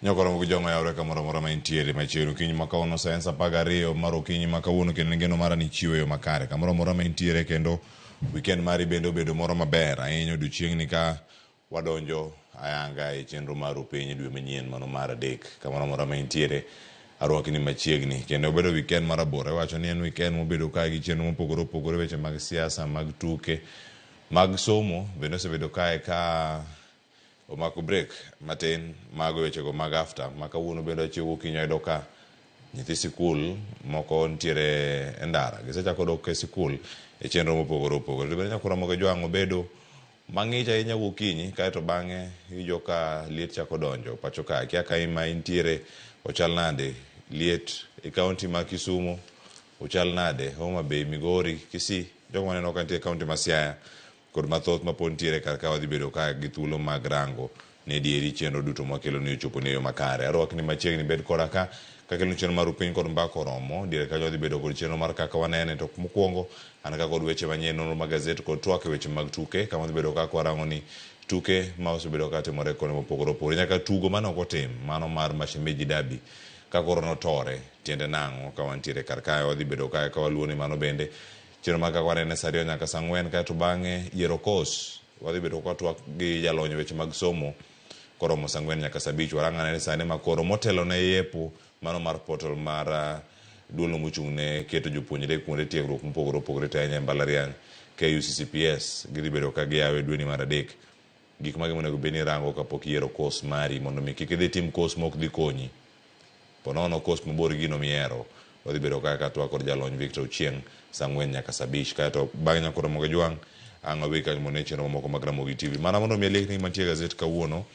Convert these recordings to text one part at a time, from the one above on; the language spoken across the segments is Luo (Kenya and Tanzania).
Nyokoro mo jongo yawre kamoro moro ma intiere machielo kinyi makawuono science apagario maro kinyi makawuono kendo ngeno mara ni chiwo yo makare kamoro moro ma intiere kendo weekend mari bende obedo moro maber ahinyo odiochiengni ka wadonjo ayanga e chenro mar piny dwe manyien mano mar adek kamoro moro ma intiere arwakni machiegni kendo obedo weekend marabora wacho ni en weekend mobedo ka gi chenro mopogore opogore weche mag siasa mag tuke mag somo bende osebedo kae ka omako break matin mago wechego mag after makawuono bende chiwo kinyo edo ka nyithi sikul moko ntiere e ndara gisechako dok e sikul e chenro mopogore opogore to bende nyakoro mogo jwang'o bedo mang'ich ahinya gokinyi kaeto bang'e ijo ka liet chako donjo pacho ka kia ka ima intiere ochal nade liet e kaunti ma Kisumu ochal nade Homa Bay Migori Kisii jogo maneno ka ntiere kaunti ma Siaya kod mathoth mapod ntiere kar ka wadhi bedo ka gi thuolo mag rango ne dieri chenro duto makelo ni ochopo ne yo makare arwakni machiegni bed koda ka kakelo chenro mar piny kod mbako romo diere ka wadhi bedo kod chenro mar kaka wanene to mokwongo an ka kod weche manyien nonro mag gazet kod twak weche mag tuke kama wadhi bedo ka warango ni tuke ma osebedo ka timore kod mopogore opogore nyaka tugo mane ok otim mano mar Mashemeji Derby ka koro notore tiende nang'o ka wantiere kar kae wadhi bedo kae ka waluwo ni mano bende chenro mag kaka wanene sa ariyo nyaka sa ang'wen kaeto bang'e yiero kos wadhi bedo ka twak gi jalony weche mag somo koromo sa ang'wen nyaka sa abich warang'ane sani ma koro motelo ne yepo mano mar portal mar duolno mochung' ne keto jopuonjre kuonde tiegruok mopogore opogore te ahinya e mbalariany KUCCPS gidhi bedo ka giyawe dweni mar adek gik mage monego bed ni rango kapok yiero kos mari mondo mi kik idhi tim kos mok dhi konyi ponono kos mabor gino miero wadhi bedo ka twak kod jalony Victor Ochieng sa ang'wen nyaka sa abich kaeto bang'e nyakoro mogo jwang' ang' awi ka mone chenro mamoko mag Ramogi TV mana mondo mi alekni mantie gazet kawuono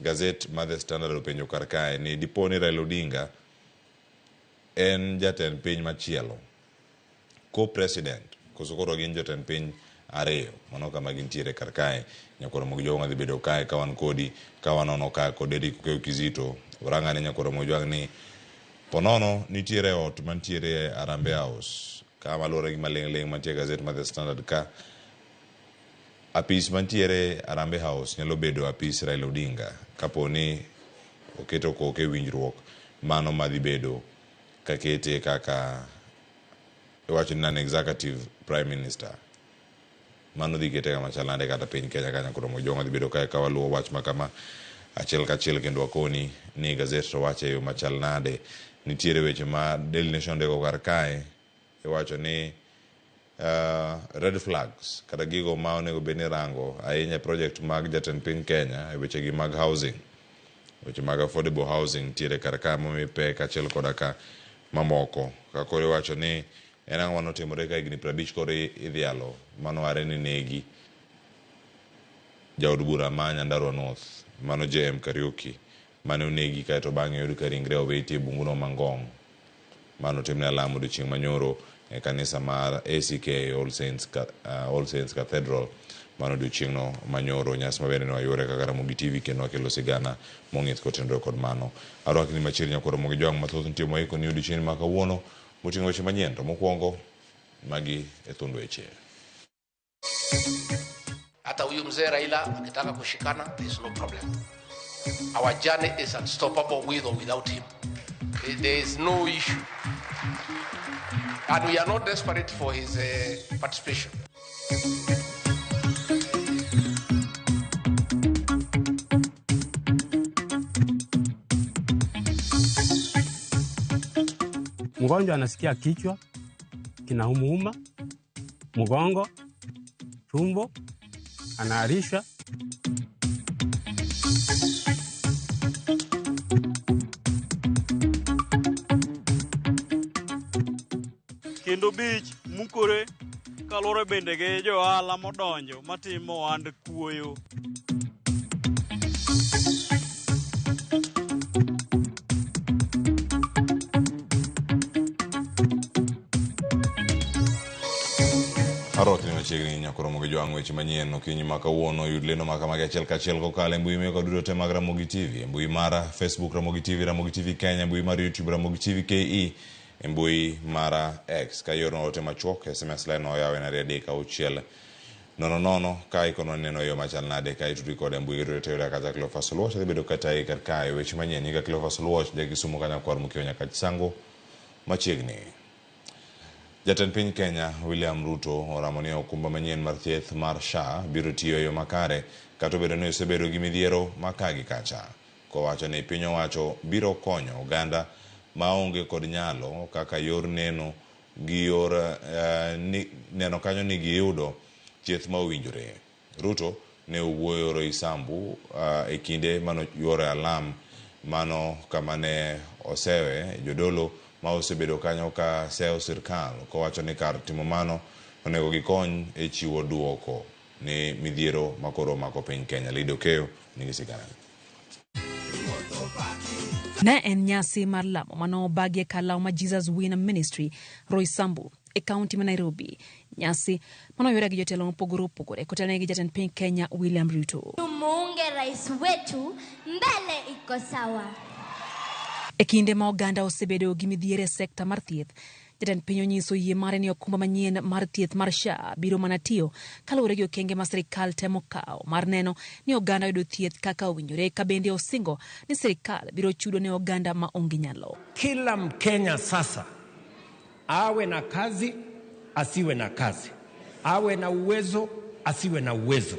gazet mar The Standard openjo kar kae ni dipo ni Raila Odinga en jatend piny machielo co-president koso koro gin jotend piny ariyo mano kama gintiere kar kae nyakoro mogo jwang' dhi bedo kae ka wan kodi ka wanono ka kod Eric Okeyo Kizito orang'ane nyakoro mogo jwang' ni ponono nitiere ot mantiere Harambee House ka malore gi maling' mantie gazet mar The Standard ka apis mantiere Harambee House nyalo bedo apis Raila Odinga kaponi oketo koke winjruok mano madhi bedo kakete kaka iwacho ni an executive prime minister mano dhi kete kama chalande kata piny Kenya kanya koro mojonga dhi bedo kae ka waluwo wach makama achiel kachiel kendo wakoni ni gazet to wache yo machal nade nitiere weche ma Daily Nation dego kar kae iwacho ni red flags kata gigo ma onego bed ni rango ahinya project mag jatend piny Kenya e weche gi mag housing weche mag affordable housing tiere kar ka momi pe kachiel koda ka mamoko ka koro iwacho ni en ang'o manotimore ka higni 50 koro idhialo mano are ni negi jaod bura ma Nyandarua North mano JM Kariuki mane onegi kaeto bang'e yud ka ringre owiti e bunguno Mangong mano timne alamo odiochieng' manyoro e kanisa mar ACK All Saints Cathedral mano odiochieng'no manyoro nyasi mabende ne wayore kaka Ramogi TV kendo wakelo sigana mong'ith kotenore kod mano arwakni machiegni nyakoro Ramogi jwang' mathoth nitie moiko ni odiochieng' ma kawuono moting'o weche manyien to mokwongo magi e thund weche. Hata huyu mzee Raila akitaka kushikana, there is no problem. Our journey is unstoppable with or without him. There is no issue. And we are not desperate for his participation. Mgonjwa anasikia kichwa kinauma, mgongo, tumbo, anaharisha. Kendo bich mukore kalore bende ge jo ohala modonjo matimo ohand kuoyo. Arwakni machiegni nyakoro Ramogi jwang' weche manyien okinyi ma kawuono yud lendo ma kamagi achiel kachiel kokalo e mbui meko duto te mag Ramogi TV mbui mara Facebook Ramogi TV Kenya mbui mar YouTube Ramogi TV KE mbui mara X ka yorno ote machuok SMS line oyawe na 3 auchiel nono kai kono neno yo machal nade kai tu record mbui to teora kaza Cleophas Oluoch de bedo kata e karkai weche manyien ga Cleophas Oluoch de gisumo kanya kwar mukionya kachisango machiegni. Jatend piny Kenya William Ruto oramoni okumba manyien mar thieth mar SHA biro tiyo yo makare kata bedo ni osebedo gi midhiero makagi kacha. Kowacho ni piny owacho biro konyo oganda maonge kod nyalo kaka yor neno gi yor neno kanyo ni giyudo thieth ma owinjore. Ruto ne owuoyo Roysambu e kinde mano yore alam mano kamane osewe jodolo ma osebedo kanyo ka seyo sirkal kowacho ni kar timo mano onego gikony e chiwo duoko ni midhiero makoro mako piny Kenya. Lido Keyo nigi sigana. Ne en nyasi mar lamo mano bagie kalaw ma Jesus Winner Ministry Roysambu e kaunti ma Nairobi. Nyasi mano yore gi jotelo mopogore opogore kotane gi jatend piny Kenya William Ruto. Tumuunge rais wetu, mbele iko sawa. E kinde ma oganda osebedo gi midhiere sekta mar thieth, jatend piny onyiso yie mare ni okumba manyien mar thieth mar SHA biro mana tiyo kaluwore gi okenge ma sirikal temo kawo mar neno ni oganda yudo thieth kaka owinjore, ka bende osingo ni sirikal biro chudo ne oganda ma onge nyalo. Kila Mkenya sasa awe na kazi asiwe na kazi, awe na uwezo asiwe na uwezo,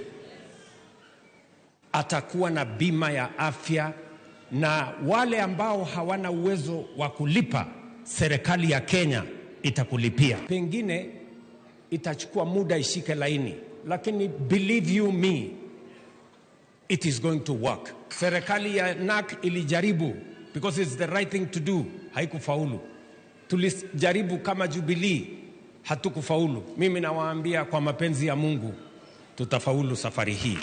atakuwa na bima ya afya, na wale ambao hawana uwezo wa kulipa, serikali ya Kenya itakulipia. Pengine itachukua muda ishike laini, lakini believe you me, it is going to work. Serikali ya NAK ilijaribu because it's the right thing to do, haikufaulu. Tulijaribu kama Jubilee, hatukufaulu. Mimi nawaambia kwa mapenzi ya Mungu tutafaulu safari hii.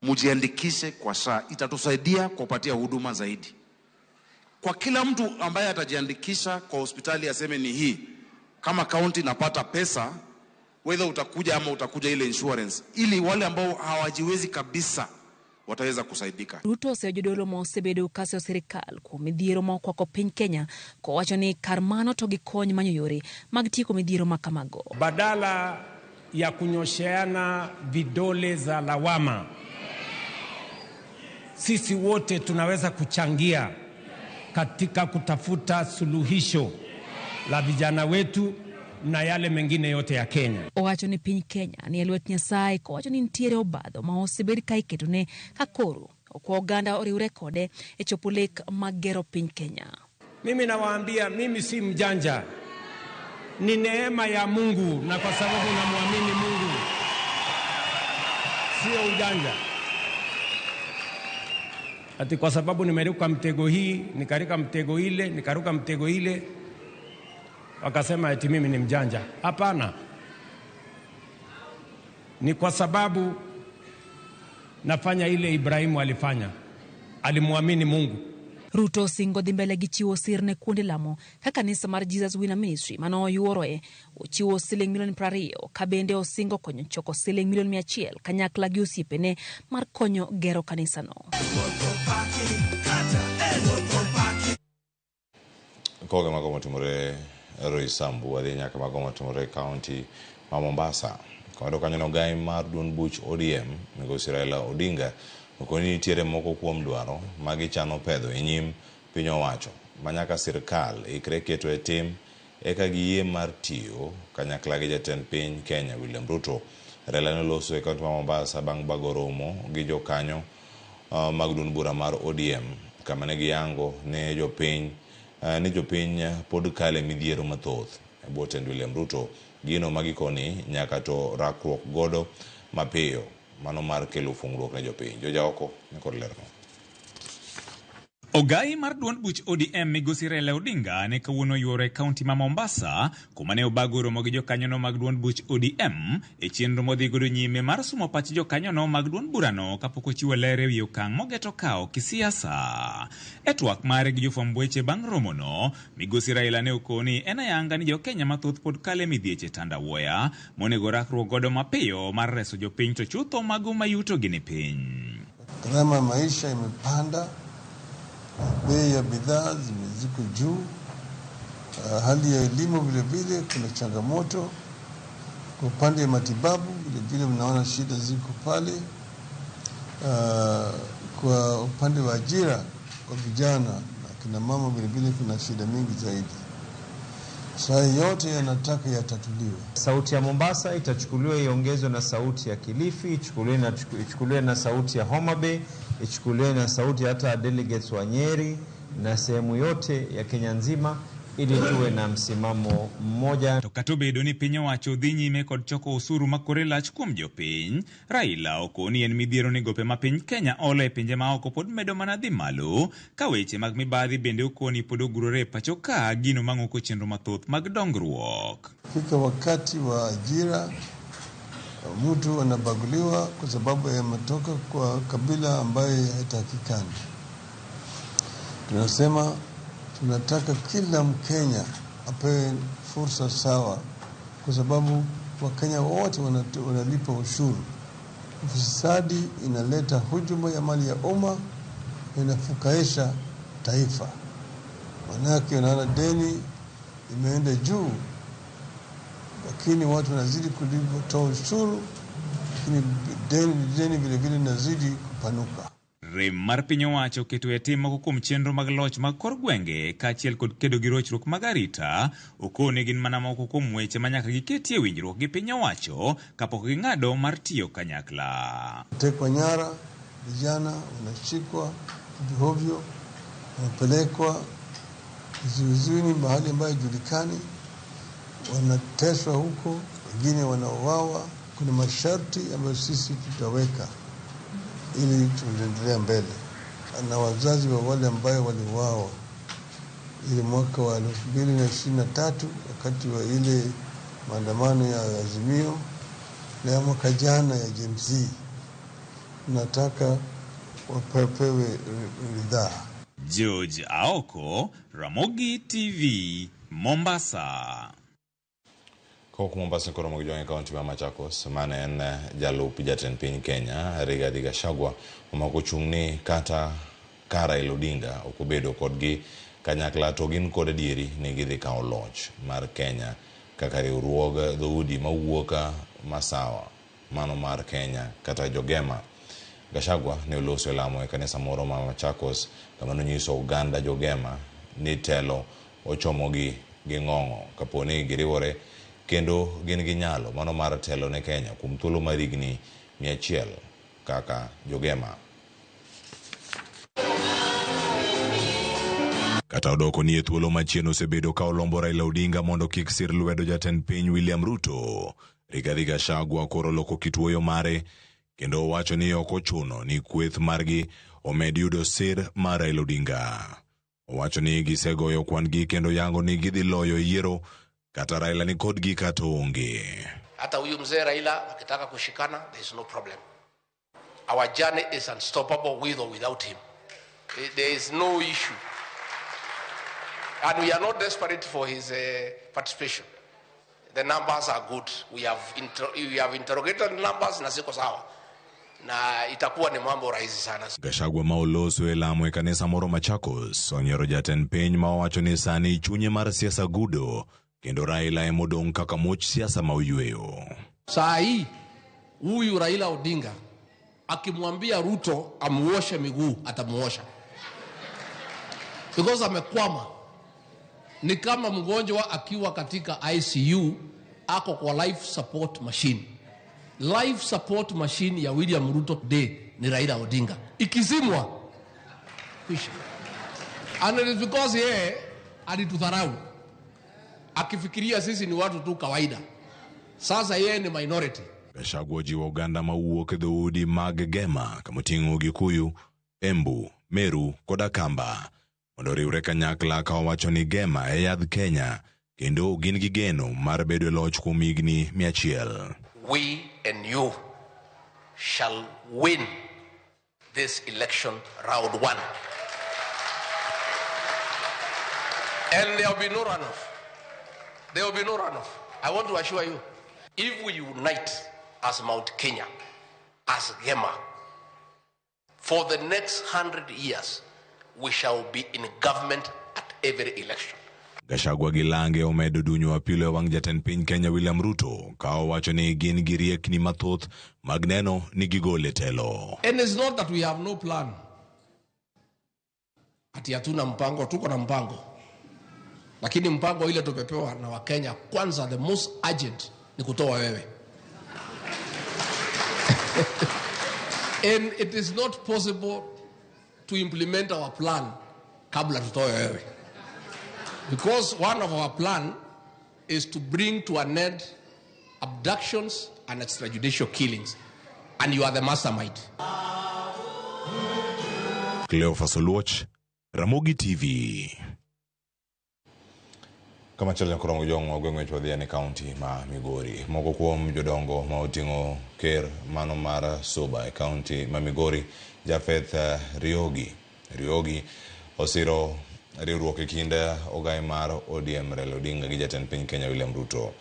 Mujiandikishe kwa SHA, itatusaidia kupatia huduma zaidi. Kwa kila mtu ambaye atajiandikisha kwa hospitali aseme ni hii, kama county napata pesa, whether utakuja ama utakuja ile insurance, ili wale ambao hawajiwezi kabisa wataweza kusaidika. Ruto osejodolo ma osebedo kaso sirikal kuom midhiero ma okwako piny Kenya kowacho ni kar mano to gikony manyo yore mag tieko midhiero ma kamago. Badala ya kunyosheana vidole za lawama, sisi wote tunaweza kuchangia katika kutafuta suluhisho la vijana wetu na yale mengine yote ya Kenya. Owacho ni piny Kenya ni elwet Nyasaye, kowacho ni ntiere obadho ma osebed ka iketo ne kakoro okwa oganda oriwre kode e chopo lek mag gero piny Kenya. Mimi nawaambia, mimi si mjanja, ni neema ya Mungu, na kwa sababu namwamini Mungu, sio ujanja. Ati kwa sababu nimeruka mtego hii, nikarika mtego ile, nikaruka mtego ile, wakasema eti mimi ni mjanja. Hapana. Ni kwa sababu nafanya ile Ibrahimu alifanya. Alimwamini Mungu. Ruto singo dhi mbele gi chiwo sir ne kuonde lamo ka kanisa mar Jesus Winner Ministry mano oyuoroe ochiwo siling milion 20 ka bende osingo konyo choko siling milion 100 kanyakla gi osiepene mar konyo gero kanisano. Koga mago motimore Roysambu wadhi nyaka mago motimore kaunti ma Mombasa. Kendo kanyo no gai mar duond buch ODM Migosi Raila Odinga okoni nitiere moko kuom dwaro magi chano pedho e nyim piny owacho manyaka sirkal ikre keto e tim eka giyie mar tiyo kanyakla gi jatend piny Kenya William Ruto. Raila noloso e kaunti ma Mombasa bang' bago romo gi jokanyo mag duond bura mar ODM kama ne giyango ne jopiny ni jopiny pod kale midhiero mathoth e bwo tend William Ruto. Gino magikoni nyaka to rakruok godo mapiyo mano mar kelo fungruok ne jopiny. Joja oko ne kod lerno. Ogai mar duond buch ODM Migosi Raila Odinga ne kawuono yuore kaunti ma Mombasa kuma ne obago romo gi jokanyono mag duond buch ODM e chenro modhi godo nyime mar sumo pach jokanyono mag duond burano kapok ochiwo ler ewi okang' mogeto kawo kisiasa. E twak mare gi jofwamb weche bang' romono, Migosi Raila ne okoni en ayanga ni jokenya mathoth pod kale midhieche tandawuoya monego rakruok godo mapiyo mar reso jopiny to chutho mago mayuto gi ni piny. Gharama maisha imepanda, bei ya bidhaa ziko juu, hali ya elimu vile vile kuna changamoto, Kwa upande wa matibabu vile mnaona shida ziko pale. Kwa upande wa ajira kwa vijana na kina mama vile kuna shida mingi zaidi. Saa yote yanataka yatatuliwe. Sauti ya Mombasa itachukuliwa iongezwe na sauti ya Kilifi, ichukuliwe na sauti ya Homa Bay, ichukuliwe na sauti hata delegates wa Nyeri na sehemu yote ya Kenya nzima, ili tuwe na msimamo mmoja. Tokato bedo ni piny owacho dhi nyime kod choko osuru makore lach kuom jopiny, Raila okoni en midhiero ni gope ma piny Kenya olo e pinje ma oko pod medo mana dhi malo, ka weche mag mibadhi bende okoni pod ogurore pacho ka gino mang'oko chenro mathoth mag dongruok. Fika wakati wa ajira, mtu anabaguliwa kwa sababu ametoka kwa kabila ambaye haitakikani. Tunasema tunataka kila Mkenya apewe fursa sawa, kwa sababu Wakenya wote wanalipa ushuru. Ufisadi inaleta hujuma ya mali ya umma, inafukaisha taifa. Manake unaona deni imeenda juu, lakini watu wanazidi kulipa ushuru, lakini deni vile inazidi kupanuka. Rem mar piny owacho keto e tim moko kuom chenro mag loch mag kor gwenge kaachiel kod kedo gi rochruok mag arita okone gin mana moko kuom weche ma nyaka giketie winjruok gi piny owacho kapok ging'ado mar tiyo kanyakla. Tekwa nyara, vijana wanashikwa hovyo, wanapelekwa vizuizini mahali ambayo julikani, wanateswa huko, wengine wanauawa. Kuna masharti ambayo sisi tutaweka ili tuendelee mbele. Na wazazi wa wale ambao waliuawa ile mwaka wa 2023 wakati wa ile maandamano ya Azimio na mwaka jana ya Gen Z, tunataka wapewe ridhaa. George Aoko, Ramogi TV, Mombasa. Kok Mombasa koro mogijonge kaunti ma Machakos, mane en jalup jatend piny Kenya, Rigathi Gachagua, omako chung'ni kata ka Raila Odinga okobedo kodgi kanyakla to gin kod adieri ni gidhi kawo loch mar Kenya kaka riwruog dhoudi mawuok masawa mano mar Kenya kata jogema. Gachagua ne oloso lamo e kanisa moro ma Machakos kama nonyiso Uganda jogema ni telo ochomogi gi ng'ong'o kaponi giriwore kendo gin gi nyalo mano mar telo ne Kenya kuom thuolo mar higni 100 kaka jogema. Kata odoko ni thuolo machieno osebedo ka olombo Raila Odinga mondo kik sir lwedo jatend piny William Ruto, Rigathi Gachagua koro loko kituoyo mare kendo owacho ni ok ochuno ni kweth margi omed yudo sir mar Raila Odinga. Owacho ni gisegoyo kwangi kendo yango ni gidhi loyo yiero kata Raila ni kodgi kata onge. Hata huyu mzee Raila akitaka kushikana, there is no problem. Our journey is unstoppable with or without him. There is no issue. And we are not desperate for his participation. The numbers are good. We have interrogated numbers na ziko sawa. Na itakuwa ni mambo rahisi sana. Gachagua ma oloso e lamo e kanisa moro Machakos onyero jatend piny ma owacho ni sani chunye mar siasa gudo kendo Raila e modong kaka moch siasa ma oyweyo. Saa hii huyu Raila Odinga akimwambia Ruto amuoshe miguu atamuosha. Because amekwama. Ni kama mgonjwa akiwa katika ICU ako kwa life support machine. Life support machine ya William Ruto today ni Raila Odinga. Ikizimwa kwisha. And it is because yeye alitudharau. Akifikiria sisi ni watu tu kawaida. Sasa yeye ni minority. Gachagua jiwa Uganda mawuok dhoudi mag Gema kamoting'o Gikuyu, Embu, Meru kod Akamba mondo riwre kanyakla ka owacho ni Gema e yadh Kenya kendo gin gi geno mar bedo loch kuom higni 100. We and you shall win this election round 1. And there will be no runoff. There will be no runoff. I want to assure you, if we unite as Mount Kenya, as Gema, for the next 100 years, we shall be in government at every election. Gachagua gi Lange omedo dunyo apilo wang' jatend piny Kenya William Ruto ka owacho ni gin gi riekni mathoth mag neno ni gigole telo. And it's not that we have no plan. Ati hatuna mpango, tuko na mpango. Lakini mpango ile tupepewa na Wakenya, kwanza the most urgent ni kutoa wewe. And it is not possible to implement our plan kabla tutoe wewe. Because one of our plan is to bring to an end abductions and extrajudicial killings. And you are the mastermind. Cleophas Oluoch, Ramogi TV. Kama chale kurango jongo gwengwe chwadhia ni county ma Migori. Moko kuom jodongo ma oting'o ker mano mar Suba e county ma Migori, Japheth Riogi osiro riwruok e kinde ogai mar ODM Raila Odinga gi jatend piny Kenya William Ruto.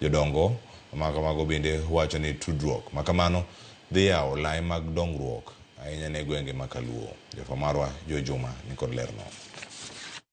Jodongo makamago bende wacho ni tudruok makamano dhi yawo lai mag dongruok ahinya ne gwenge makaluo. Jofamarwa Jojuma nikod lerno.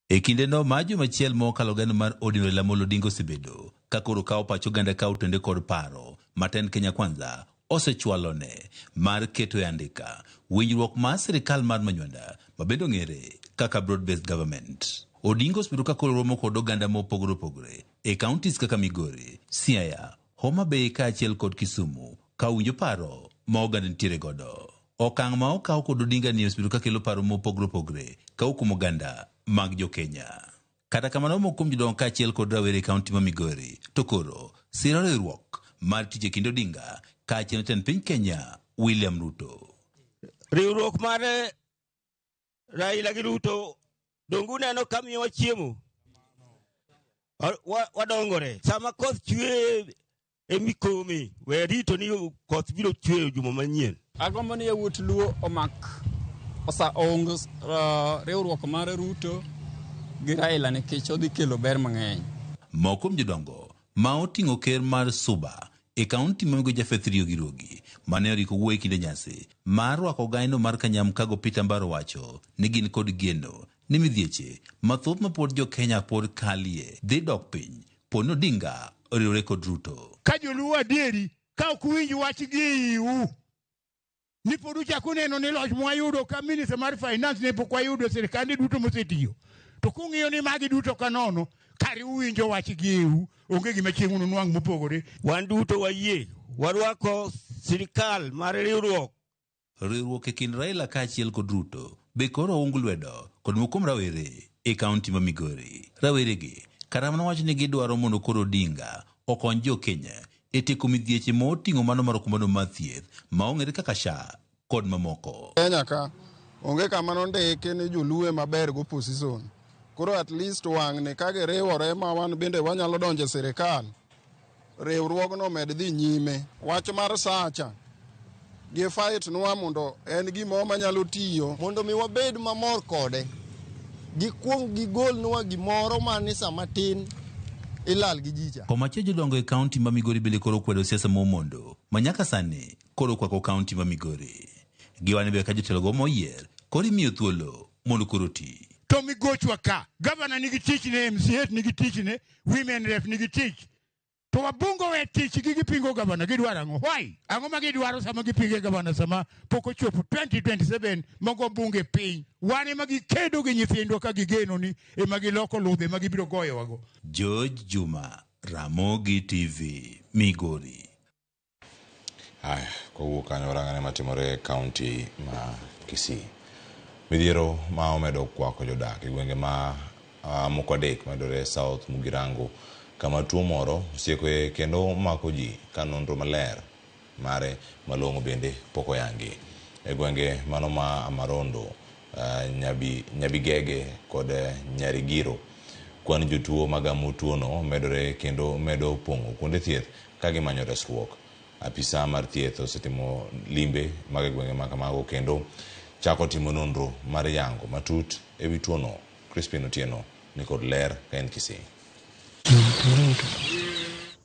E kinde no maju machiel mokalo gano mar ODM Raila Odinga osebedo ka koro kawo pacho ganda kawo tende kod paro maten Kenya Kwanza osechwalone mar keto e andika winjruok mar sirikal mar manywanda mabendo ng'ere kaka broad-based government. Odinga osebedo ka koro romo kod oganda mopogore opogore e counties kaka Migori, Siaya, Homa Bay kaachiel kod Kisumu ka winjo paro ma oganda nitiere godo. Okang' ma okawo kod Odinga ni osebedo ka kelo paro mopogore opogore ka okuom oganda mag jo Kenya. Kata kamano mokuom jodongo kaachiel kod rawere kaunti ma Migori to koro siro riwruok mar tije kind Odinga kaachiel jatend piny Kenya William Ruto. Riwruok mar Raila gi Ruto dongu neno kamiyo chiemo wadongore sama koth chwe e mikomi we rito ni koth biro chwe juma manyien. Agombo ni yawuot luo omak ong riwruok mar Ruto gi Raila nikech odhi kelo ber mang'eny. Moko jodongo ma oting'o ker mar Suba e kaunti ma Migori Japheth Riogi mane oriko wuoyo e kinde nyasi mar rwako gaino mar Kanyamkago Peter Mbaro wacho ni gin kod geno ni midhieche mathoth ma pod jo Kenya pod kalie dhi dok piny pod Odinga oriwore kod Ruto. Ka joluo adieri ka ok winj wach gi iu ni pod uchako neno ni loch mwayudo ka minister mar finance ne pok wayudo sirikande duto mosetiyo to kung'iyo ni magi duto kanono kari uwinjo wach gi iu onge gima chieng' unwang' mopogore. Wan duto wayie warwako sirikal mar riwruok e kind Raila kaachiel kod Ruto be koro ung lwedo kod mokuom rawere e kaunti ma Migori. Rawere gi kata mana wacho ni gidwaro mondo koro Odinga okony jo Kenya e tieko midhieche ma oting'o mano mar okumano mar thieth ma ong'ere kaka SHA kod mamoko. Kenya ka onge kama nondike ni joluo maber go position. Koro at least wang' ne ka giriwore ma wan bende wanyalo donjo e sirikal. Riwruogno med dhi nyime. Wach mar sacha gi fight nwa mondo en gimo manyalo tiyo mondo mi wabed mamor kode. Gikwong gigol nwa gimoro mani sama tin ilal gi jicha. Komache jodongo e kaunti ma Migori bende koro kwedo siasa momondo manyaka sani koro kwako kaunti ma Migori. Giwane be ka jotelo go moyier koro imiyo thuolo mondo koro ti. To migochwa ka gavana nigi tich ne, MCA nigi tich ne, women rep nigi tich. To wabungo we tich gipingo gavana gidwaro ang'o? Why? Ang'o ma gidwaro sama gipinge gavana sama pok ochopo 2027 mogo bunge piny. Wane ma gikedo gi nyithindwa ka gigeno ni ema giloko ludhe ma gibiro goyo wago. George Juma, Ramogi TV, Migori. Haya, kowuok kanyo warang'ane matimore kaunti ma Kisii. Midhiero ma omedo kwako jodak e gwenge ma moko adek medore South Mugirango kama tuo moro osieko kendo mako ji ka nonro maler mare malong'o bende pok oyangi. E gwenge mano ma Amarondo, Nyabigege kod Nyarigiro, kwan jotuo magamo tuono medore kendo medo pongo kuonde thieth ka gimanyo resruok. Apisa mar thieth osetimo limbe mag gwenge ma kamago kendo chako timo nonro mar yango matut ewi tuono. Crispin Otieno nikod ler ka en Kisii.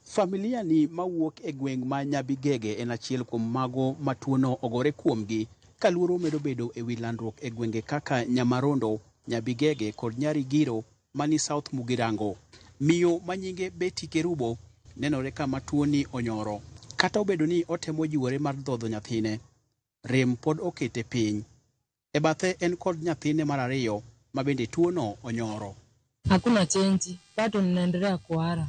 Familia ni mawuok e gweng' ma Nyabigege en achiel kuom mago ma tuono ogore kuomgi ka luoro medo bedo e wi landruok e gwenge kaka Nyamarondo, Nyabigege kod Nyarigiro mani South Mugirango. Miyo manyinge Betty Kerubo nenore kama tuoni onyoro. Kata obedo ni otemo jiwore mar dhodho nyathine, rem pod okete piny. E bathe en kod nyathine mar ariyo ma bende tuono onyoro. Hakuna chenji, bado ninaendelea kuhara.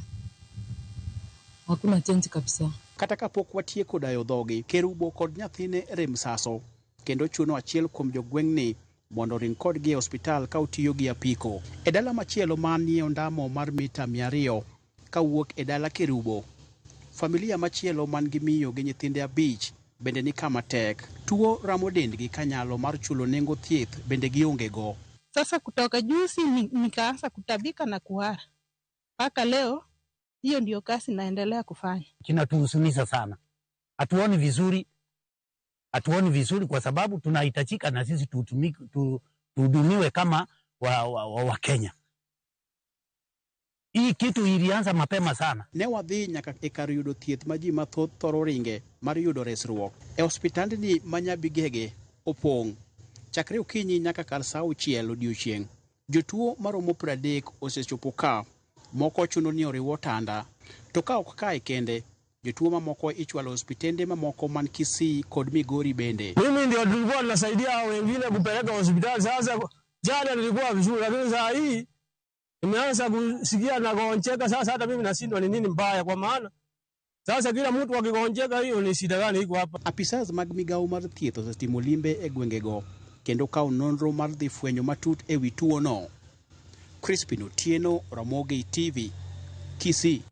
Hakuna chenji kabisa. Kata kapok watieko dayo dhogi, Kerubo kod nyathine rem saso, kendo chuno achiel kuom jogweng'ni mondo ring kodgi e hospital ka otiyo gi apiko. E dala machielo manie ondamo mar mita 200 kawuok e dala Kerubo, familia machielo man gi miyo gi nyithinde 5 bende ni kama tek. Tuo ramo dendgi kanyalo mar chulo nengo thieth bende gionge go. Sasa kutoka juzi nikaanza kutabika na kuhara. Mpaka leo hiyo ndio kazi naendelea kufanya. Kinatuhuzunisha sana. Hatuoni vizuri kwa sababu tunahitajika na sisi tuhudumiwe kama wa Kenya. Hii kitu ilianza mapema sana. Ne wadhi nyaka e kar yudo thieth ma ji mathoth thoro ringe mar yudo resruok. E hospitandni ma Nyabigege opong'. Chakre okinyi nyaka kar saa 6 odiechieng'. Jotuo maromo 30 osechopo ka. Moko chuno ni oriwo tanda. To ka ok kae kende, jotuo mamoko ichwalo hospitende mamoko man Kisii kod Migori bende. Mimi ndio tulikuwa tunasaidia wengine kupeleka hospitali. Sasa jana nilikuwa vizuri, lakini saa hii nimeanza kusikia na kuoncheka. Sasa hata mimi nashindwa ni nini mbaya, kwa maana sasa kila mtu akigonjeka hiyo ni shida gani iko hapa. Apisas mag migawo mar thieth osetimo limbe e gwengego kendo kawo nonro mar dhi fwenyo matut e wi tuono. Crispin Otieno, Ramogi TV, Kisii.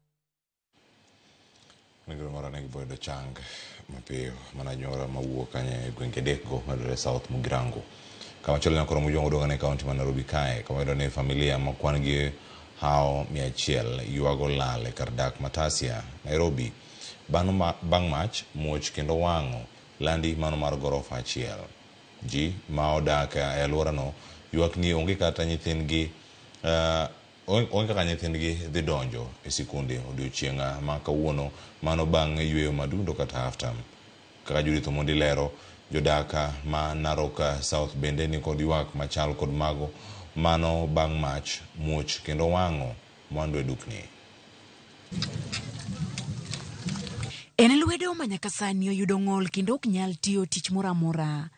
Negro mara negi boydo chang mapiyo mananyora mawuok kanye gwenge deko madore South Mugirango. Kama chole na koro mujongo dongane kaunti ma Nairobi kae, kama ido ne familia makwan gi hao 100 yuago lale kardak Matasia, Nairobi. Bang mach, muoch kendo wango landi mano mar gorofa achiel. Ji ma odaka e alwora no yuak ni onge kata nyithindgi onge kaka nyithindgi dhi donjo e sikunde odiochienga ma kawuono mano bang' yweyo madundo kata half term. Kaka Judith Omondi lero, jodaka ma Narok South bende ni kod yuak machal kod mago mano bang' mach, muoch kendo wang'o mwandu e dukni. En lwedo manyaka sani oyudo ng'ol kendo ok nyal tiyo tich moro amora.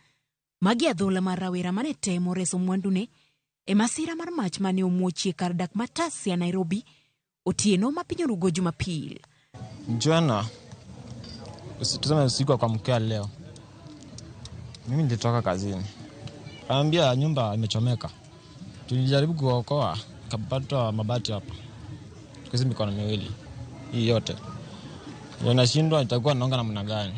Magi adhola mar rawera mane temo reso mwandune e masira mar mach mane omuochie kar dak Matasia, Nairobi, otieno ma piny orugo Jumapil. Jana tuseme usiku kwa mkea leo, mimi nilitoka kazini, kaambia nyumba imechomeka. Tulijaribu kuokoa, kapata mabati hapa, tukisi mikono miwili hii yote. Ndio nashindwa itakuwa naonga namna gani.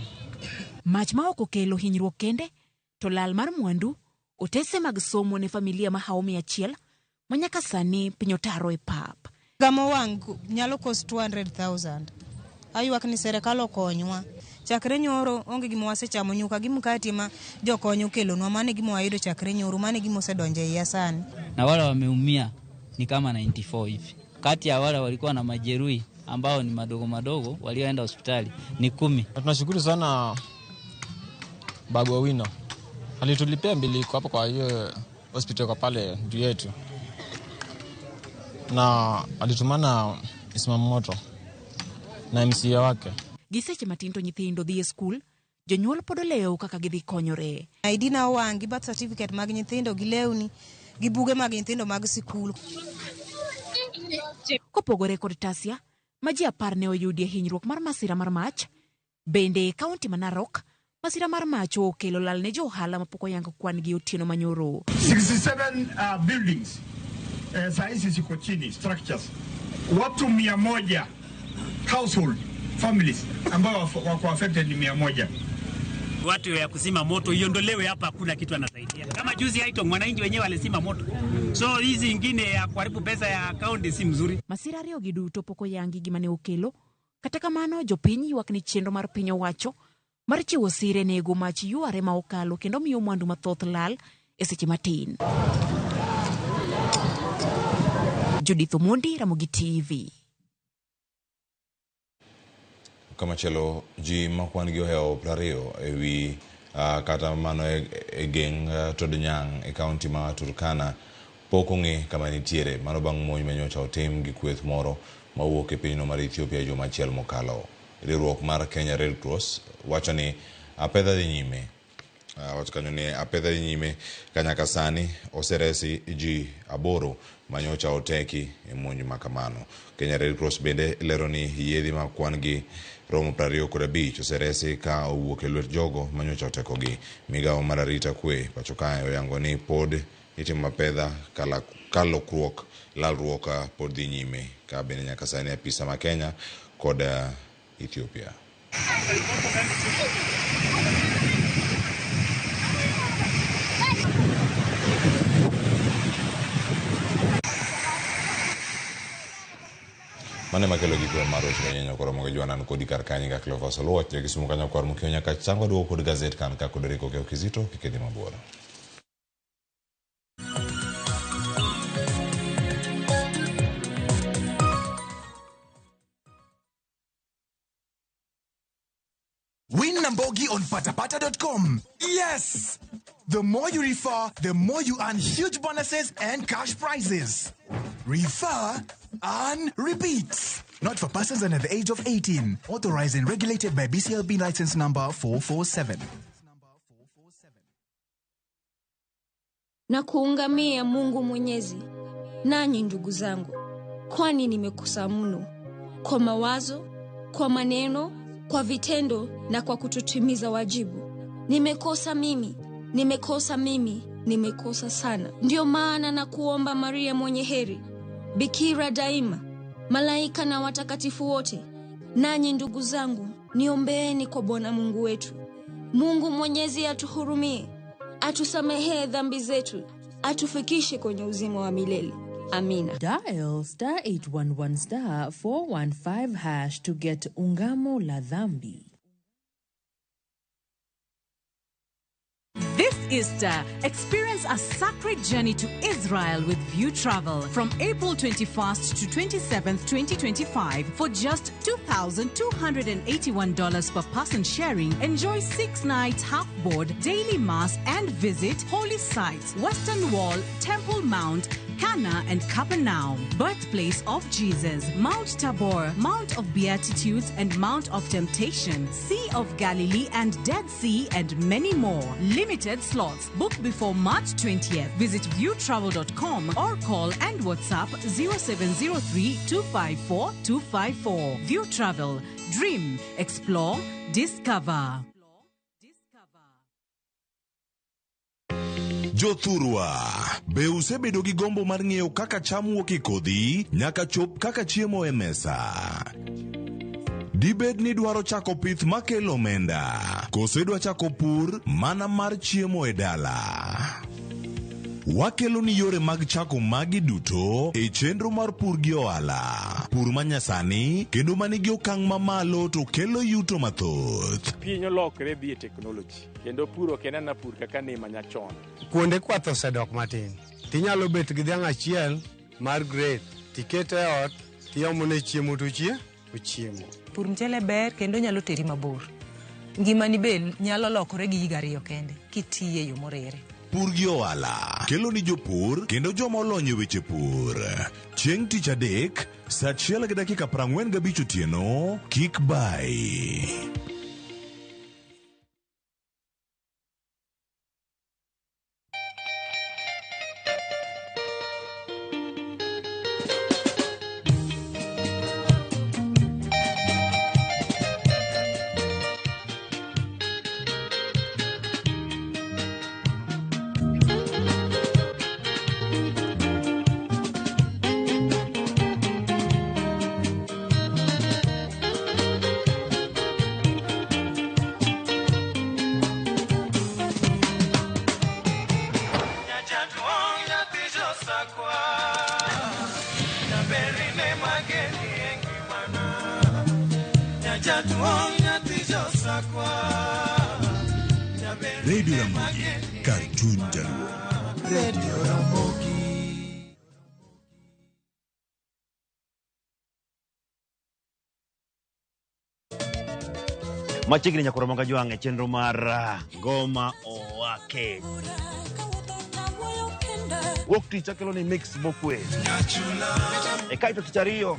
Mach ma ok okelo hinyruok kende, to lal mar mwandu otese mag somo ne familia ma hao 100 manyaka sani piny otaro e pap. Gamo wangu nyalo cost 200,000. Ayuak ni serikal okonywa. Chakre nyoro onge gimo wasechamo nyuka gi mkati ma jokonyo kelonwa, mane gimo ayudo chakre nyoro, mane gimo sedonje ya sana. Na wale wameumia ni kama 94 hivi. Kati ya wale walikuwa na majeruhi ambao ni madogo walioenda hospitali ni 10. Tunashukuru sana Babu Wino. Alitulipia mbili kwa hapo kwa hiyo hospitali kwa pale juu yetu. Na alitumana Ismamoto na MCA wake. Giseche matinto nyithindo dhi e skul, jonyuol podoleo kaka gidhi konyore. ID na wangi, birth certificate mag nyithindo gi lewni, gi buge mag nyithindo mag skul. Kopogore kod Tasia, ma ji 10 ne oyudie hinyruok mar masira mar mach, bende kaunti ma Narok, masira mar mach okelo lal ne jo ohala mapok oyango kwan gi otieno manyoro. 67 buildings sahizi ziko chini structures. Watu 100 household families ambao wako affected ni 100. Watu ya kusima moto iondolewe hapa, hakuna kitu anasaidia. Kama juzi haito mwananchi wenyewe walisima moto. So hizi ingine ya kuharibu pesa ya account si mzuri. Masira ariyo giduto pok oyangi gima ne okelo. Kata kamano jopiny ywak ni chenro mar piny owacho mar chiwo sire nego mach yware ma okalo kendo miyo mwandu mathoth lal e seche matin. Judith Omondi, Ramogi TV. Kama chelo ji makwan gi oheo 20 ewi kata mano e geng Todonyang e kaunti ma Turkana pok ong'e kama nitiere. Mano bang' monj manyocha otim gi kweth moro mawuok e pinyno mar Ethiopia juma achiel mokalo. Riwruok mar Kenya Red Cross wacho ni apedha dhi nyime. Wacho kanyo ni apedha dhi nyime ka nyaka sani oseresi ji 8 manyocha oteki e monj makamano. Kenya Red Cross bende lero ni yiedhi ma kwan gi romo 25 oseresi ka owuok e lwet jogo manyocha otekogi. Migawo mar arita kwe pacho kae oyango ni pod itimo apedha kalokruok lalruok pod dhi nyime ka bende nyaka sani apisa ma Kenya kod Ethiopia. Mane makelo gikwe maro chenyenyo koro mga juanan kodi karkanyi ka Cleophas Oluoch kisumu kanyo kwa mkio nyaka chango duo kod gazet kan ka Kodoriko Keo Kizito kikedi mabuora. Win Nambogi on patapata.com. Yes! The more you refer, the more you earn huge bonuses and cash prizes. Refer and repeat. Not for persons under the age of 18. Authorized and regulated by BCLB license number 447. Na kuungamia Mungu Mwenyezi, nanyi ndugu zangu, kwani nimekosa mno kwa mawazo, kwa maneno, kwa vitendo na kwa kutotimiza wajibu. Nimekosa mimi, nimekosa sana. Ndio maana na kuomba Maria mwenye heri, Bikira daima, malaika na watakatifu wote, nanyi ndugu zangu, niombeeni kwa Bwana Mungu wetu. Mungu Mwenyezi atuhurumie, atusamehe dhambi zetu, atufikishe kwenye uzima wa milele. Amina. Dial *811*415# to get Ungamo la Dhambi. This Easter, experience a sacred journey to Israel with View Travel from April 21st to 27th, 2025 for just $2,281 per person sharing. Enjoy 6 nights half-board, daily mass and visit holy sites, Western Wall, Temple Mount, Cana and Capernaum, birthplace of Jesus, Mount Tabor, Mount of Beatitudes and Mount of Temptation, Sea of Galilee and Dead Sea and many more. Limited slots. Book before March 20th. Visit viewtravel.com or call and WhatsApp 0703-254-254. View Travel. Dream. Explore. Discover. Jothurwa, be usebedo gi gombo mar ng'eyo kaka cham wuok e kodhi nyaka chop kaka chiemo e mesa? Dibed ni dwaro chako pith makelo omenda, koso dwa chako pur mana mar chiemo e dala? Wakelo ni yore mag chako magi duto e chenro mar pur gi ohala. Pur manyasani kendo manigi okang' mamalo to kelo yuto mathoth. Piny olokre dhi e teknoloji kendo puro kenana pur kaka ne manyachon. Kuonde kwath osedok matin. Tinyalo bet gi dhiang' achiel mar grade, tikete ot, tiomone chiemo to ochiemo. Pur mchele ber kendo nyalo teri mabor. Ngimani be nyalo lokore gi higa 2 kende kitiye yo morere. Pur gi ohala kelo ni jopur kendo joma olony e weche pur. Chieng' tich adek, saa 1:45 otieno, kik bai. Radio Ramogi, Cartoon Jaluo. Radio Ramogi. Machiegni nyakoro monga juang'e chenro mar Goma Owake. Wuok tich akelo ni mix mokwe. Kaito tich ariyo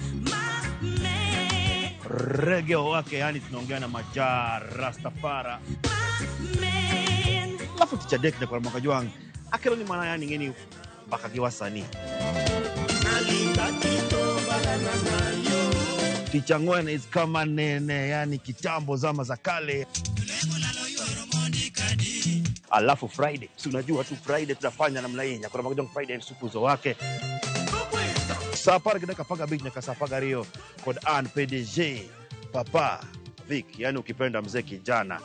reggae wake, yani tunaongea na Majar Rastafara. Alafu tich adek na kwa Makajwang akelo ni maana yani ngeni mpaka kiwasanii. Tich ang'wen is kama nene, yani kitambo zama za kale. Alafu Friday, si unajua tu Friday tunafanya namna hii, kwa Makajwang Friday msukuzo wake. Sapara kidaka paga beach na kasapaga Rio kod an PDG Papa Vic, yani ukipenda mzee kijana.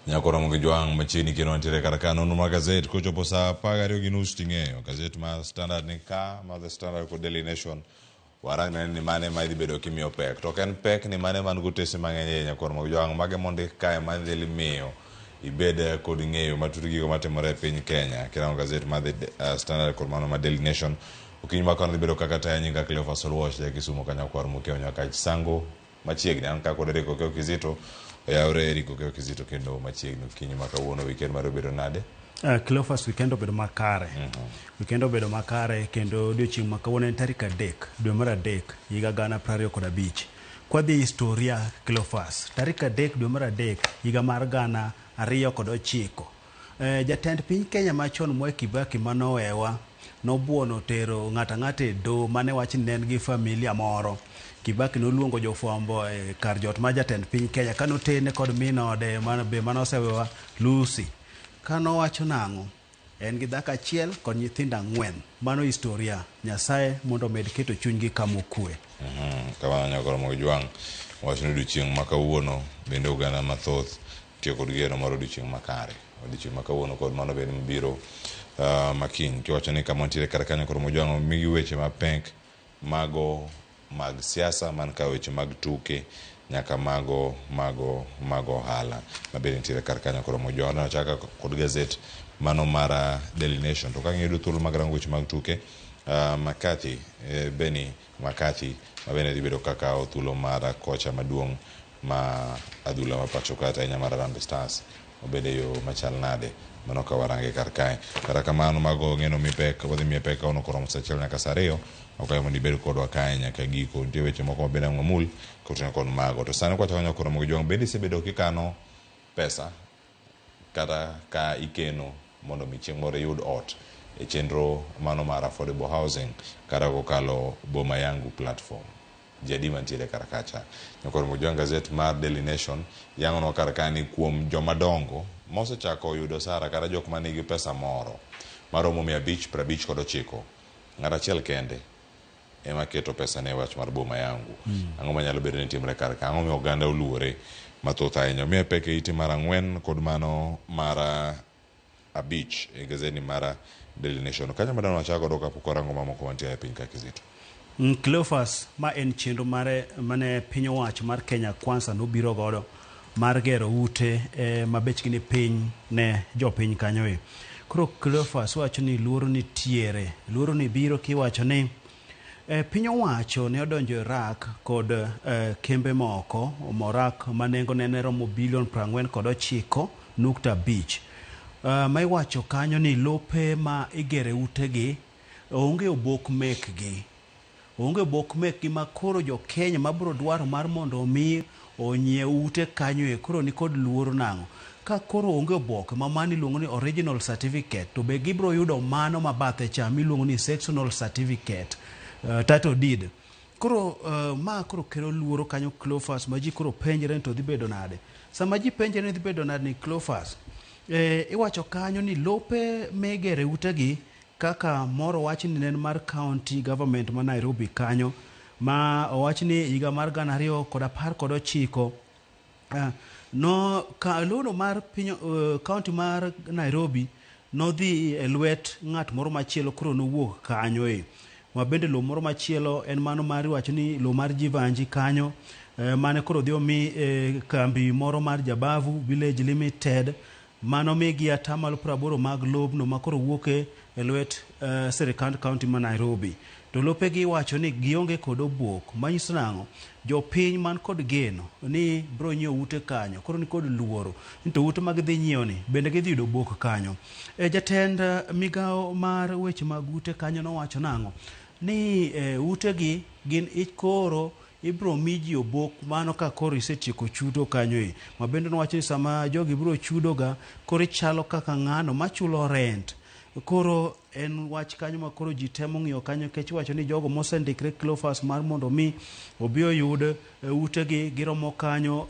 Nyakora Makajwang machini kino antere karakano numa gazette kochopo sa pagario ginus tingeyo gazette ma standard ni ka ma the standard ko Daily Nation warang na ni mane ma ibedo kimio pek token pek ni mane man gutese mang'eny Nyakora Makajwang mage monde kae man Daily Mail ibede kod ng'eyo matut gigo matimore e piny Kenya kila gazette ma the standard kod mano ma Daily Nation ukinyi makano ibedo kaka taya nyinga Cleophas Olwoch ya Kisumu Kanyakora Mukeo nyaka Sango machiegni an kako Derek Okeo Kizito ya Eriko Okeo Kizito kendo machiegni ukinyi makawuono weekend mar obedo nade. Cleophas weekend obedo makare. Weekend obedo makare kendo odiochieng' makawuono en tarik 3 dwe mar 3 higa 2025. Kwadhi historia Cleophas tarik 3 dwe mar 3 higa mar 2009. Jatend piny Kenya machon Mwai Kibaki manowewa nobuono tero ng'ata e do mane wachni ne en gi familia moro. Kibaki noluongo jofwambo kar jot ma jatend piny Kenya kanotene kod minode manosewewa Lucy. Kanowacho nang'o en gi dhako achiel kod nyithindo 4. Mano historia. Nyasaye mondo med keto chunygi kama okwe. Kama Nyakora Makajwang wachno odiochieng' makawuono bende oganda mathoth tiyo kod geno mar odiochieng' makare. Odiochieng' makawuono kod mano bende mbiro makiny kiwacho ni kama ntiere kar kanyo Nyakora Makajwang migi weche mapek mago mag siasa man ka weche mag tuke nyaka mago hala mabende ntiere kar kanyo Nyakora Makajwang na chaka kod gazette mano mara Daily Nation to kang'eyo thuolo mag rango weche mag tuke McCarthy Benny McCarthy mabende dhibedo kaka thuolo mara kocha maduong' ma adhula mapacho kata inya mara Harambee Stars obede yo machal nade mano ka warange kar kae kata kamano mago ng'eno mipek wadhi mipek ono koromo sa achiel nyaka sa 2 okayo mondo ibed kodwa kae nyaka giko nitie weche moko mabende ng'amul koting'o kod mago to sani kwachako Nyakora Makajwang bende isebedo kikano pesa kata ka ikeno mondo mi chieng' moro iyud ot e chenro mano mar affordable housing kata kokalo Boma Yangu platform jadi mantiere kar kacha. Nyakora Makajwang gazette mar Daily Nation yang'onwa kar kani kuom jomadongo mosechako yudo sara kata jok manigi pesa moro maromo 559 ng'at achiel kende ema keto pesa ne wach mar Boma Yangu. Ang'o manyalo bedo ni timre kar ka? Ang'o mi oganda oluore mathoth ahinya? Miye peke iti mar 4 kod mano mar 5 e gazeti mar Daily Nation. Kanyo madano wachako doka kapok warango mamoko mantie e piny ka Kizito. Cleophas ma en chenro mane piny owacho mar Kenya Kwanza nobiro godo mar gero ute mabechgi ni piny ne jopiny kanyo. Koro Cleophas wacho ni luoro nitiere. Luoro ni biro kiwacho ni piny owacho ne odonjo Iraq kod kembe moko morak manengo ne romo bilion 49.5 ma iwacho kanyo ni lope ma igere utegi onge obok mekgi. Onge bok mekgi ma koro jo Kenya mabro dwaro mar mondo mi onyiew ute kanyo koro ni kod luoro nang'o. Ka koro onge oboke ma mani luongo ni original certificate to be gibro yudo mano mabathe cha miluongo ni sectional certificate title deed. Koro ma koro kero luoro kanyo Cleophas ma ji koro penjre to dhi bedo nade. Sama ji penjre ni dhi bedo nade ni Cleophas iwacho kanyo ni lope megere utegi kaka moro wachni nen mar county government ma Nairobi kanyo ma owachni higa mar 2019 no lono mar county mar Nairobi nodhi e lwet ng'at moro machielo koro nowuok kanyo ma bende lo moro machielo en mano mar wachni lo mar Jivanji kanyo mane koro dhi omi kambi moro mar Jabavu Village Limited mano migi atamalo 80 mag lobno makoro wuok e lwet sirikand kaunti ma Nairobi. To lopegi wacho ni gionge kod obok, manyiso nang'o jopiny man kod geno ni bro nyiewo ute kanyo, koro ni kod luoro ni to ute mag dhi nyiewo ni bende gidhi yudo obok kanyo. Jatend migao mar weche mag ute kanyo nowacho nang'o ni utegi gin koro ibro miji obok mano ka koro isetieko chudo kanyo ma bende nowacho ni sama jogi bro chudo ga koro chalo kaka ng'ano machulo rent. Koro en wach kanyo ma koro ji temo ng'iyo kanyo, kech wacho ni jogo mosendikre Cleophas mar mondo mi obi oyud utegi giromo kanyo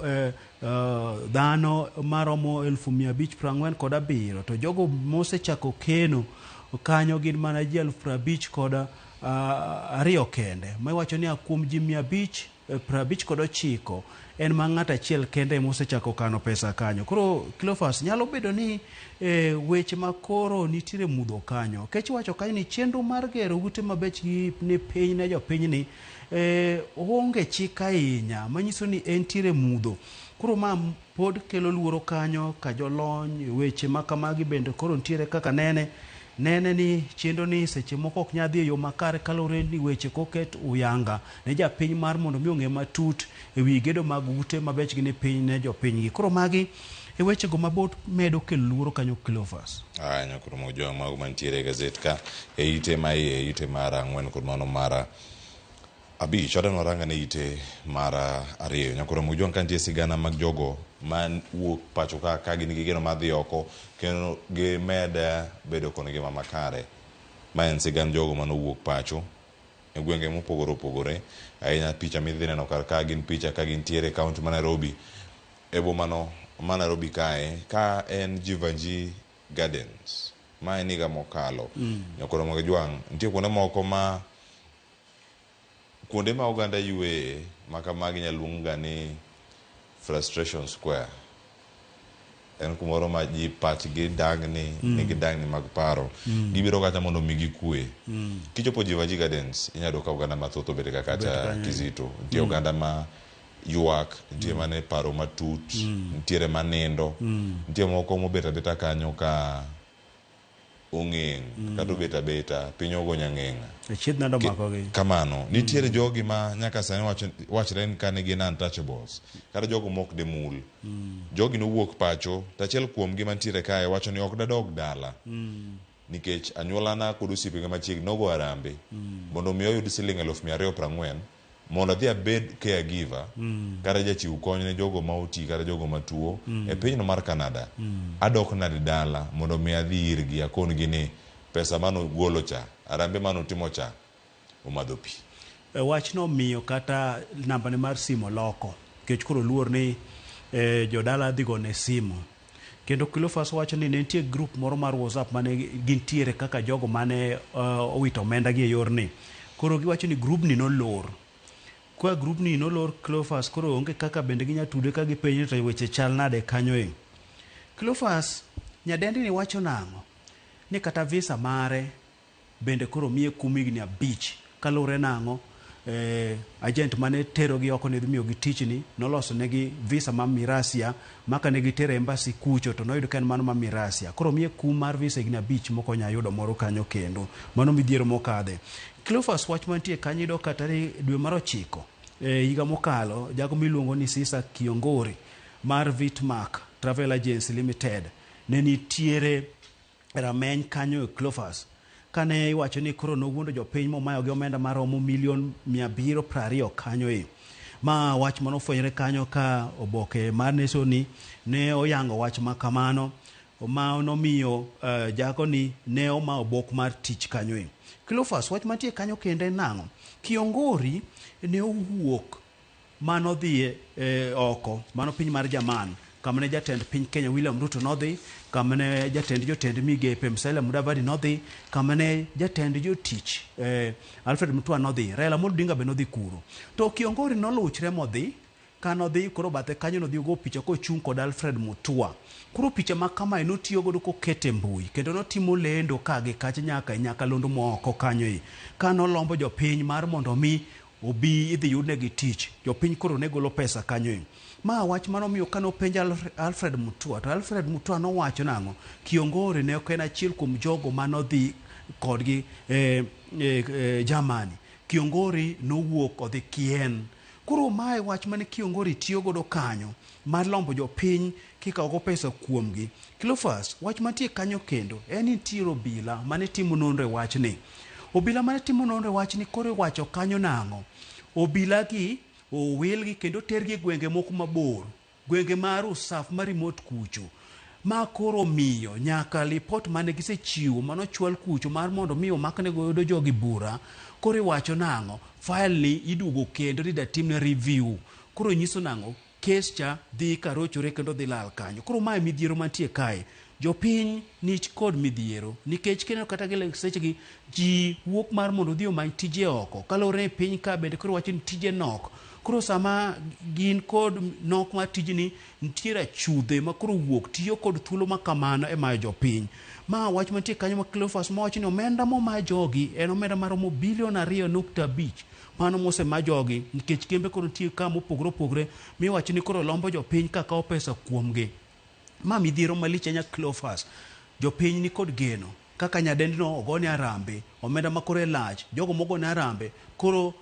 dhano maromo 1547 to jogo mosechako keno kanyo gin mana ji 50,200 kende. Ma iwacho ni kuom ji 559 en ma ng'at achiel kende mosechako kano pesa kanyo. Koro Cleophas nyalo bedo ni weche ma koro nitiere mudho kanyo, kech wacho kanyo ni chenro mar gero ute mabechgi ni piny ne jopiny ni onge chik ahinya, manyiso ni entiere mudho. Koro ma pod kelo luoro kanyo ka jolony weche makamagi bende koro nitiere kaka nene ni chenro ni seche moko ok nyadhi e yo makare kalore ni weche koket uyanga ne japiny mar mondo mi ong'e matut e wi gedo mag ute mabechgi ni piny ne jopinygi. Koro magi e weche go mabot medo kelo luoro kanyo Cleophas. Nyakoro mojo mago mantiere gazet ka e ite mara 4 kod mano mara 5 odano ranga ne ite mara 2. Nyakoro mojo kantie sigana mag jogo man wuok pacho ka gin gi geno madhi oko kendo gimeda bedo kono ngima makare. Ma en sigand jogo manowuok pacho e gwenge mopogore opogore. Ahinya picha midhi neno kar ka gin picha ka gintiere kaunti ma Nairobi, e bomano ma Nairobi kae ka en Jivanji Gardens ma en higa mokalo. Nyakoro mag jwang' nitie kuonde ma oganda yue makamagi nyaluonga ni Frustration Square. En kumoro ma ji pachgi dangni nigi dangni mag paro. Gibiro kata mondo migi kue. Kichopo Jivanji Gardens inyalo ka oganda mathoth obet kata Kizito. Nitie oganda ma yuak, nitie mane paro matut, nitiere manindo, nitie moko mobet abeta kanyo ka ong'eng kata obet abeta piny ogonya ng'eng'a. Kamano nitiere jogi ma nyaka sani wachre ni kane gin untouchables kata jogo mok demul. Jogi nowuok pacho, tachiel kuom gi mantiere kae wacho ni ok dadog dala nikech anyuolana kod osiepega machiegni nogo arambe mondo mi oyud siling 240 mondo dhi abed caregiver kata jachiw kony ne jogo ma oti kata jogo matuo e pinyno mar Canada. Adok nade dala mondo mi adhi irgi akon gi ni pesa mano golo cha, arambe mano timo cha omadho pi. Wachno miyo kata namba ne mar simu loko, kech koro luor ni jodala dhi gone simu. Kendo Cleophas wacho ni nitie group moro mar WhatsApp mane gintiere kaka jogo mane owito omenda gi e yorni. Koro giwacho ni group ni nolor. Kwa group ni nolor Cleophas koro onge kaka bende ginyatude ka gipenjo to weche chal nade kanyo. Cleophas nyadendi ni wacho nang'o ni kata visa mare bende koro miye kumigni 5 kalure nang'o agent mane tero gi oko ne miyo gi tich ni noloso negi visa ma Mirasia maka ne gitere embassy kucho to noyudo kan mano ma Mirasia. Koro miye kum mar visa igni 5 moko nya yudo moro kanyo kendo mano midhiero mokadhe. Cleophas wach mantie kanyo do kata dwe mar 9 higa mokalo jago miluongo ni Sisa Kiongori mar Vitmark Travel Agency Limited ne nitiere rameny kanyo Cleophas kane iwacho ni koro nowuondo jopiny momayo gi omenda maromo $720 kanyo ma wach manofwenyre kanyo ka oboke mar Nation ne oyango wach makamano ma nomiyo jago ni ne oma obok mar tich kanyo. Cleophas wach mantie kanyo kende nang'o Kiongori ne owuok mano dhi oko mano piny mar Jerman kamane jatend piny Kenya William Ruto nodhi, kamane jotend migepe Musalia Mudavadi nodhi, kamane jatend jotich Alfred Mutua nodhi, Raila Amolo Odinga be nodhi kuro. To Kiongori noluchre modhi, kanodhi koro bathe kanyo nodhi go picha kochung' kod Alfred Mutua. Kuro picha makama notiyo godo kokete mbui kendo notimo lendo kage kacha nyaka Nyakalondo moko kanyo kanolombo jopiny mar mondo mi obi idhi yudnegi tich, jopiny koro ne golo pesa kanyo. Ma wach manomiyo kano penja Alfred Mutua, to Alfred Mutua nowacho nang'o, Kiongori ne ok en achiel kuom jogo manodhi kodgi Germany. Kiongori nowuok odhi Kien. Koro mae wach mane Kiongori tiyo godo kanyo mar lombo jopiny kikawo pesa kuomgi. Cleophas, wach mantie kanyo kendo en nitie obila mane timo nonro e wachni. Obila mane timo nonro e wachni koro wacho kanyo nang'o, obila gi owilgi kendo tergi gwenge moko mabor, gwenge mar Usaf mar remote kucho. Ma koro miyo nyaka lipot mane gisechiwo manochwal kucho mar mondo miyo makne godo jogi bura, koro wacho nang'o, file ni idugo kendo ni datimne review. Koro nyiso nang'o, kes cha dhi karochore kendo dhi lal kanyo. Koro mae midhiero mantie kae. Jopiny nich kod midhiero nikech kendo kata gile sechegi ji wuok mar mondo dhi omany tije oko. Kalore piny ka bende koro wacho ni tije nok. Koro sama gin kod nok mar tijni nitiere chudhe ma koro wuok tiyo kod thuolo makamano e mayo jopiny. Ma wach mantie kanyo ma Cleophas mawacho ni omenda ma jogi en omenda maromo bilion 2.5 mano mose ma jogi nikech kembe koro nitie kama opogore miwacho ni koro lombo jopiny kakawo pesa kuomgi. Ma midhiero malich anya Cleophas. Jopiny ni kod geno kaka nyadendno ogone arambe, omenda makore lach, jogo mogone arambe koro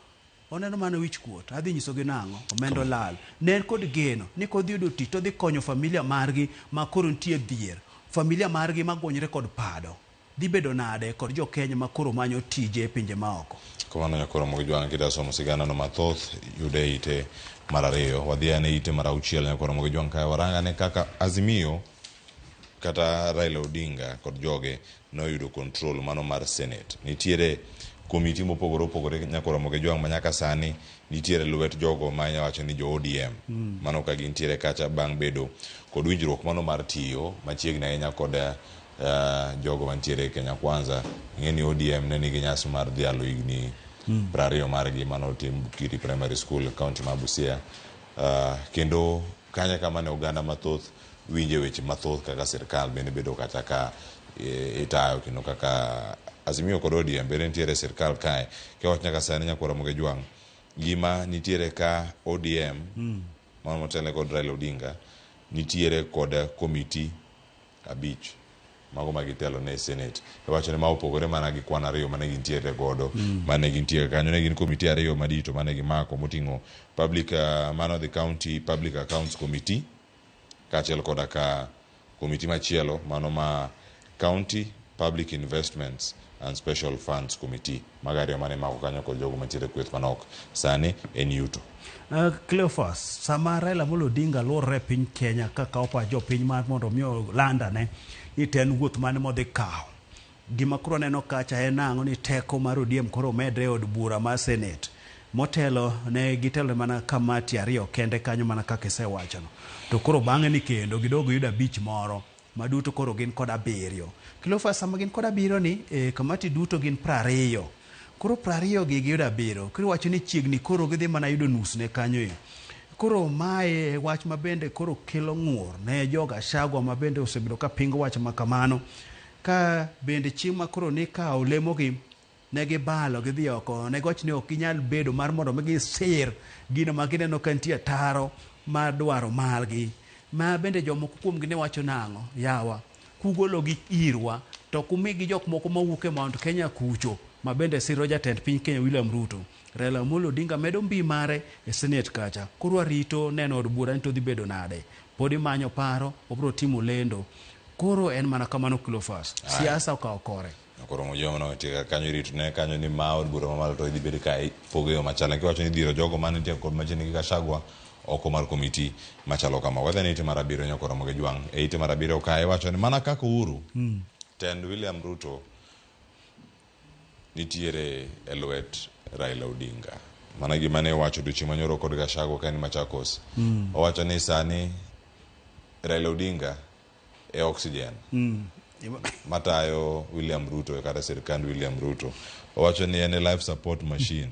oneno mana wich kuot. Adhi nyisogi nang'o, omendo lal. Ne kod geno ni kodhi yudo tich to dhi konyo familia margi ma koro nitie dhier, familia margi magonyre kod pado. Dhi bedo nade kod jo Kenya ma koro manyo tije e pinje maoko. Komano nyakoro mogijwang' kita somo sigana no mathoth yude ite marariyo, wadhiane ite marauchiel nyakoro mogijwang' kaya waranga ne kaka Azimio kata Raila Odinga kod joge no yudo control mano mar Senate. Nitiere komiti mopogore nyakoro mogijwang' manyaka sani nitiere luet jogo manya wacho ni jo ODM. Mano ka gintiere kacha bang' bedo kod winjruok mano mar tiyo machiegni ahinya kod jogo mantiere Kenya Kwanza. Ng'eni ODM ne nigi nyasi mar dhialo higni 20 margi mano tim Bukiri Primary School kaunti ma Busia. Kendo kanya kama ne oganda mathoth winje weche mathoth kaka sirkal bende bedo kata ka itayo kendo kaka Azimio kod ODM bende nitiere sirkal kae. Kewach nyaka sani nyakoro mogijwang' gima nitiere ka ODM mano motele kod Raila Odinga nitiere kod komiti 5 mago magitelo ne Senate. Wacho ne ma opogore mana gi kwan ariyo mane gintiere godo. Mane gintiere kanyo ne gin komiti ariyo madito mane gimako moting'o public mano the county public accounts committee kachiel koda ka komiti machielo mano ma county public investments and special funds committee. Magariyo mane mako kanyo kod jogo mantiere kweth manok sani en yuto. Cleophas, sama Raila Amolo Odinga lore piny Kenya kaka opa jo piny mar mondo miyo landa ne iten wuoth mane modhi kawo. Gima kuro neno kacha en nang'o ni teko mar ODM koro medre od bura mar Senate. Motelo ne gitelo mana kamati ariyo kende kanyo mana kaka isewachano. To koro bang'e ni kendo gidogo yuda bich moro maduto koro gin kod 7. Cleophas, sama gin kod 7 ni kamati duto gin 20. Koro 20 gi yuda 7. Koro wacho ni chiegni koro gidhi mana yudo nus ne kanyo. Koro mae wach mabende koro kelo ng'ur ne joga Gachagua mabende osebedo ka pingo wach makamano. Ka bende chieng' ma koro ni ka olemogi ne gibalo gidhi oko ne goch ne ok inyal bedo mar mondo migi sir gino ma gineno ka nitie taro mar dwaro margi. Ma bende jomoko kuomgi ne wacho nang'o, yawa kugologi irwa to kumigi jok moko mawuok e Mount Kenya kucho ma bende siro jatend piny Kenya William Ruto. Raila Amolo Odinga medo mbi mare e Senate kacha. Koro rito neno od bura nito dhi bedo nade. Podi manyo paro, obro timo lendo. Koro en mana kamano Cleophas. Siasa okawo kore. Koro mojomo no tika kanyo rito ne kanyo ni ma od bura mamalo to dhi bedo ka pogeyo machala kiwacho ni dhiro jogo mane nitie kod machini gi Gachagua oko mar komiti machalo kama. Wadhi ne ite mar 7 nyakoro mogijwang'. E ite mar 7 kae wacho ni mana kaka Uhuru tend William Ruto nitiere elwet Raila Odinga. Mana gima ne wacho duchi manyoro kod Gachagua ka ni Machakos. Owacho ni sani Raila Odinga e oxygen. Matayo William Ruto kata sirkand William Ruto. Owacho ni en life support machine.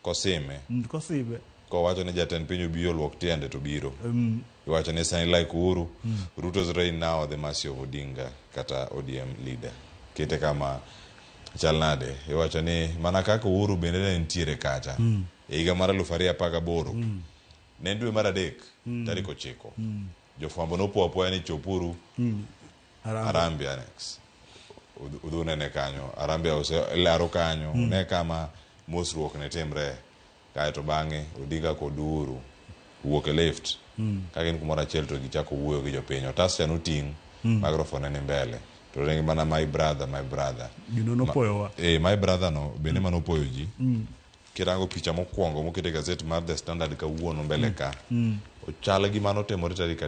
Kosime. Kosime. Ko wacho ni jatend piny obiro luok tiende to biro. Wacho ni sani like Uhuru, Ruto's reign now the mercy of Odinga kata ODM leader. Kete kama chalnade. Wacho ni mana kaka Uhuru bende ne nitiere kacha. e higa mar 2018 ne dwe mar adek tarik 9 jofwambo nopo apoya ni chopuru Harambee Annex udhunene kanyo Harambee laro kanyo ne kama mosruok ne timre kaeto bang'e Odinga kod Uhuru wuok e lift ka gin kumoro achiel to gichako wuoyo gi jopiny. Otas cha noting' microphone ne mbele to rengi mana my brother gino nopoyowa my brother no bende manopoyo ji kirango picha mokwongo mokete gazet mar The Standard kawuono mbele ka ochal gi mano temore tarik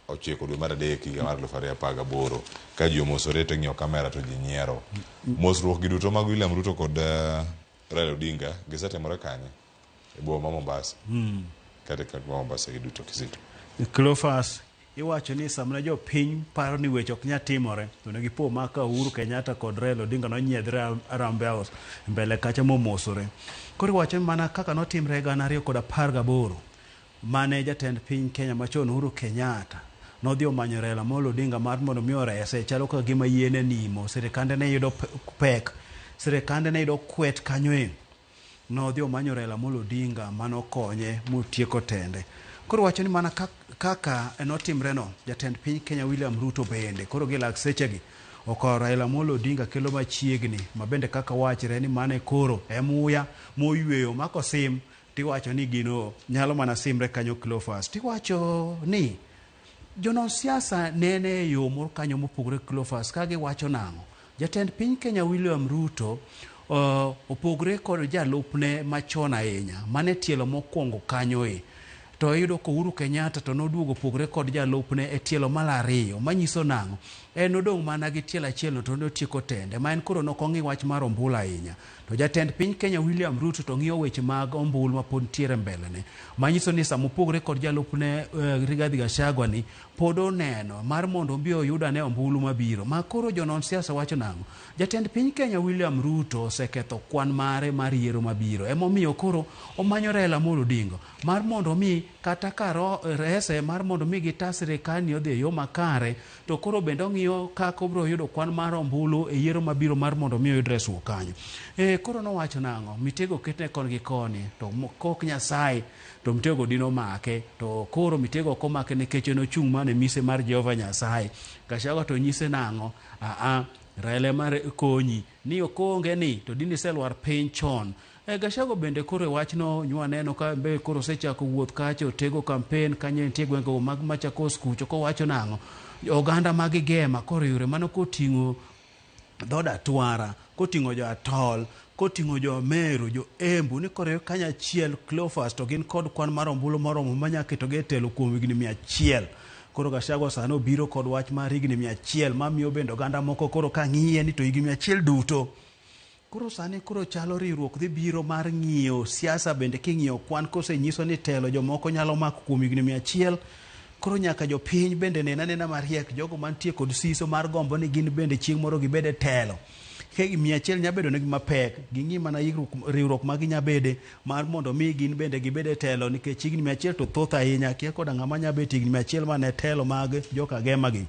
9 dwe mar adek higa mar 2018 ka ji omosore to ng'iyo kamera to ji nyiero. Mosruok gi duto mag William Ruto kod Raila Odinga gisetimore kanye e boma Mombasa kata ka Mombasa giduto Kizito. Cleophas iwacho ni samna jo piny paro ni weche ok nya timore to ne gipo maka Uhuru Kenyatta kod Raila Odinga no nyiedhre Harambee House mbele kacha momosore. Koro wacho mana kaka notimre 2018 mane jatend piny Kenya machon Uhuru Kenyatta nodhi omanyo Raila Amolo Odinga mar mondo mi orese chalo ka gima yiene nimo sirikande ne yudo pek sirikande ne yudo kwet kanyo nodhi omanyo Raila Amolo Odinga mano konye mutieko tende. Koro wacho ni mana kaka notimre no jatend piny Kenya William Ruto bende koro gilak sechegi okawo Raila Amolo Odinga kelo machiegni mabende kaka wachre ni mane koro emuya moyweyo mako sim tiwacho ni gino nyalo mana simre kanyo Cleophas. Tiwacho ni jonon siasa nene yo mor kanyo mopogre Cleophas kage wacho nang'o jatend piny Kenya William Ruto opogre kod jalupne machon ahinya mane tielo mokwongo kanyo to yudo ko Uhuru Kenyatta to noduogo pogre kod jalupne e tielo mar ariyo manyiso nang'o en odong' mana gi tielo achiel to notieko tende ma en koro nokong'i wach mar ombulu ahinya to jatend piny Kenya William Ruto to ng'iyo weche mag ombulu ma pod tiere mbelene manyiso ni sama opogre kod jalupne Rigathi Gachagua ni pod oneno mar mondo obi oyudane ombulu mabiro ma koro jonon siasa wacho nang'o jatend piny Kenya William Ruto oseketho kwan mare mar yiero mabiro emomiyo koro omanyo Raila Amolo Odinga mar mondo mi kata ka rese mar mondo mi gita sirikal ni odhi yo makare to koro bende ng'iyo kako bro yudo kwan mar ombulu e yiero mabiro mar mondo mi oyud resruok kanyo. Koro nowacho nang'o mitego ketne kon gi koni to kok Nyasaye to mitego dino make to koro mitego komake nikech nochung' mane mise mar Jehova Nyasaye. Gachagua to nyise nang'o Raila mar konyi ni okonge ni to dini selwar piny chon. Gachagua bende koro wachno nywaneno ka be koro sechako wuoth kacho tego campaign kanye nitie gwenge mag Machakos kucho ko wacho nang'o oganda mag Gema koro yore mano koting'o dhoda Twara koting'o jo Atol koting'o jo Meru jo Embu ni koro kanya achiel Cleophas to gin kod kwan mar ombulu moromo manyaketo ge telo kuom higni 100. Koro Gachagua sano biro kod wach mar higni 100 mamiyo bende oganda moko koro ka ng'iye ni to higni 100 duto koro sani koro chalo riwruok dhi biro mar ng'iyo siasa bende king'iyo kwan kosenyiso ni telo jomoko nyalo mako kuom higni 100 koro nyaka jopiny bende nena mariek jogo mantie kod siso mar gombo ni gin bende chieng' moro gibede telo ke 100 nyabedo negi mapek ging'i mana riwruok magi nyabede mar mondo mi gin bende gibede telo nikech higni 100 to thoth ahinya kia koda ng'ama nyabet higni 100 mane telo mag joka Gema gi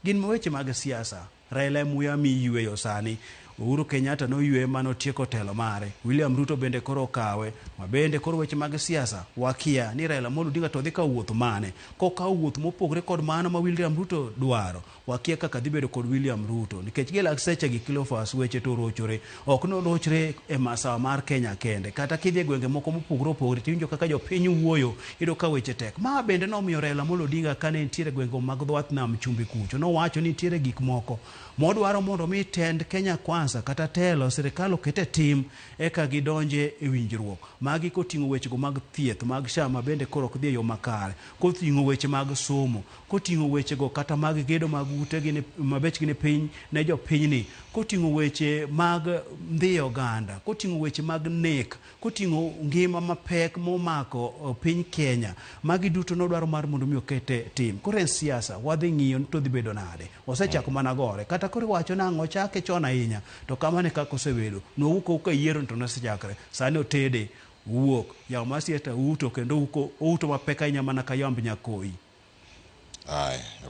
gin weche mag siasa. Raila muya mi yweyo sani Uhuru Kenyatta no ywe mano tieko telo mare William Ruto bende koro kawe mabende koro weche mag siasa wakia ni Raila Amolo Odinga to dhi ka wuoth mane koka wuoth mopogre kod mano ma William Ruto dwaro wakia kaka dhi bedo kod William Ruto nikech gilak seche gi Cleophas weche to rochore ok no rochre e masawa mar Kenya kende kata kidhi gwenge moko mopogre opogre tinjo kaka jopiny wuoyo ido ka weche tek ma bende nomiyo Raila Amolo Odinga kane ntiere gwenge mag dwath nam chumbi kucho no wacho ni ntiere gik moko modwaro mondo mi tend Kenya Kwanza kata telo sirikal okete tim eka gidonje e winjruok magi koting'o wechego mag thieth mag shama bende koro ok dhi yo makare koting'o weche mag somo koting'o wechego kata mag gedo mag ute gi mabechgi ni piny ne jopinyni koting'o weche mag ndhiyo oganda koting'o weche mag nek koting'o ngima mapek momako piny Kenya magi duto nodwaro mar mondo mi okete tim koro en siasa wadhi ng'iyo to dhi bedo nade osechako mana gore kata koro wacho nang'o chake chon ahinya to kamane kako sebedo nowuko ka yiero to nosechakre sani otede wuok yaw masieta uto kendo uto mapek ahinya mana ka yomb nyakoi.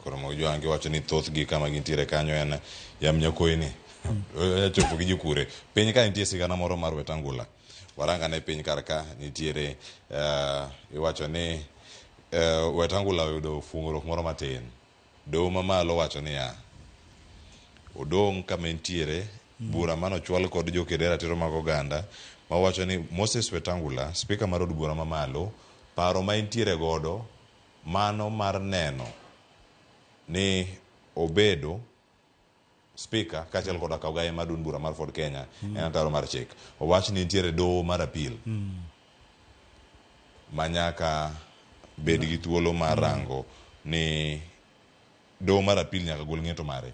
Koro mojuangi wacho ni thoth gi kama gintiere kanyo en yam nyakoi ni chopo gi jikure piny ka nitie sigana moro mar Wetangula waranga ne piny karka nitiere iwacho ni Wetangula oyudo fungruok moro matin. Doho mamalo wacho niya odong' kama entiere bura mano chwal kod jokedera ratiro mag oganda ma wacho ni Moses Wetangula, spika mar od bura mamalo, paro ma entiere godo mano mar neno ni obedo spika kachiel kod kaugaye mar duond bura mar Ford Kenya en ataro mar chik. Owach ni nitiere doho mar apil manyaka bed gi thuolo mar rango ni doho mar apil nyaka gol ng'eto mare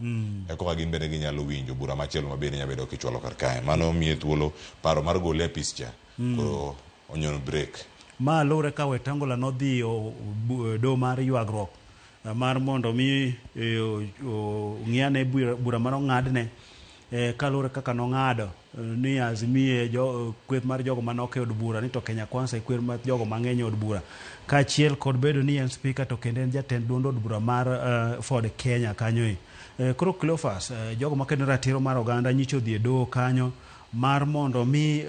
eko gin bende ginyalo winjo bura machielo ma bende nyabedo kichwalo kar kae. Mano miye thuolo paro mar gole e pischa koro onyono break. Ma lure ka Wetangula nodhi doho mar ywagruok mar mondo mi ng'iane bura mar ong'adne kalure kaka nong'ado ni azimie kweth mar jogo manok e od bura ni to Kenya Kwanza kweth mar jogo mang'eny od bura kaachiel kod bedo ni en spika to kendo en jatend duond od bura mar Ford Kenya kanyo koro Cleophas jogo makendo ratiro mar oganda nyicho dhi e doho kanyo mar mondo mi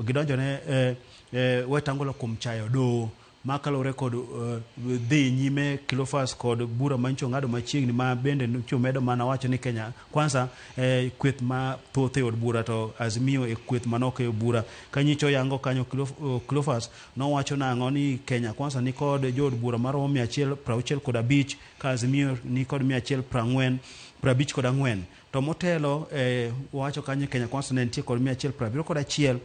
gidonjone Wetangula kuom chayo doho makalore kod dhi nyime Cleophas kod bura mancho ngado machiegni ma bende chumedo mana wacho ni Kenya Kwanza kweth ma thoth e od bura to Azimio e kweth manok e bura kanyicho yango kanyo Cleophas no wacho nang'o ni Kenya Kwanza ni kod jod bura maromo 165 ka Azimio ni kod 154 to motelo wacho kanyo Kenya Kwanza ne nitie kod 171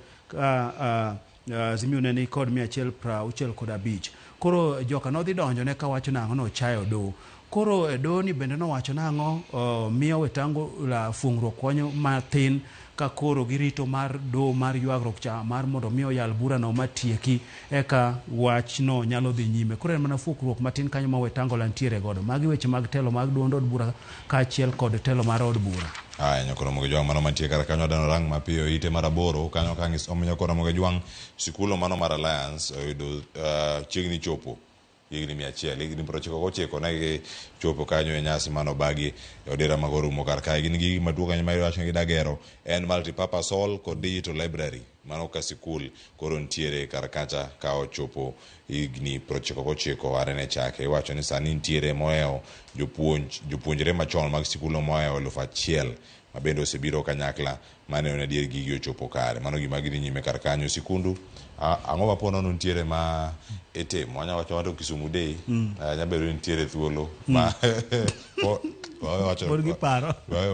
Azimio ne ni kod 165. Koro joka nodhi donjo ne ka wacho nang'o no chayo do. Koro do ni bende no wacho nang'o miyo Wetangula fungruok konyo matin ka koro girito mar do mar ywagruok cha mar mondo miyo yal bura no matieki eka wach no nyalo dhi nyime. Koro en mana fukruok matin kanyo ma Wetangula ntiere godo. Magi weche mag telo mag duond od bura kaachiel kod telo mar od bura. Nyakoro moge jwang mano mantie kara kanyo dano rang mapiyo ite maraboro kanyo kangis nyakoro moge jwang sikulo mano mar Alliance oyudo chiegni chopo higni 100 higni 99 negi chopo kanyo e nyasi mano bagi e odera magorumo kar kae gin gi maduong' kanyo mayro wacho ni gidagero en multipurpose hall kod digital library mano ka sikul koro ntiere kar kacha ka ochopo higni 99 arene chake wacho ni sani ntiere moeo jopuonjre machon mag sikulo moeo 1000 mabende osebiro kanyakla mane onadier gigi ochopo kare mano gima gidhi nyime kar kanyo sikundu ang'o mapono ntiere ma etemo anya wacho wato Kisumu Day nyabedo ntiere thuolo ma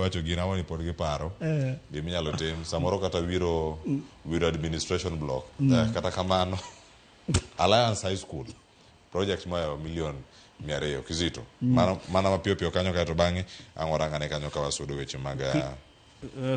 wacho gina woni pod gi paro giminyalo tem samoro kata wiro administration block kata kamano Alliance High School project moyo $1,200,000 Kizito mana mapiyo kanyo kato bang'e ang'orangane kanyo ka wasudo weche mag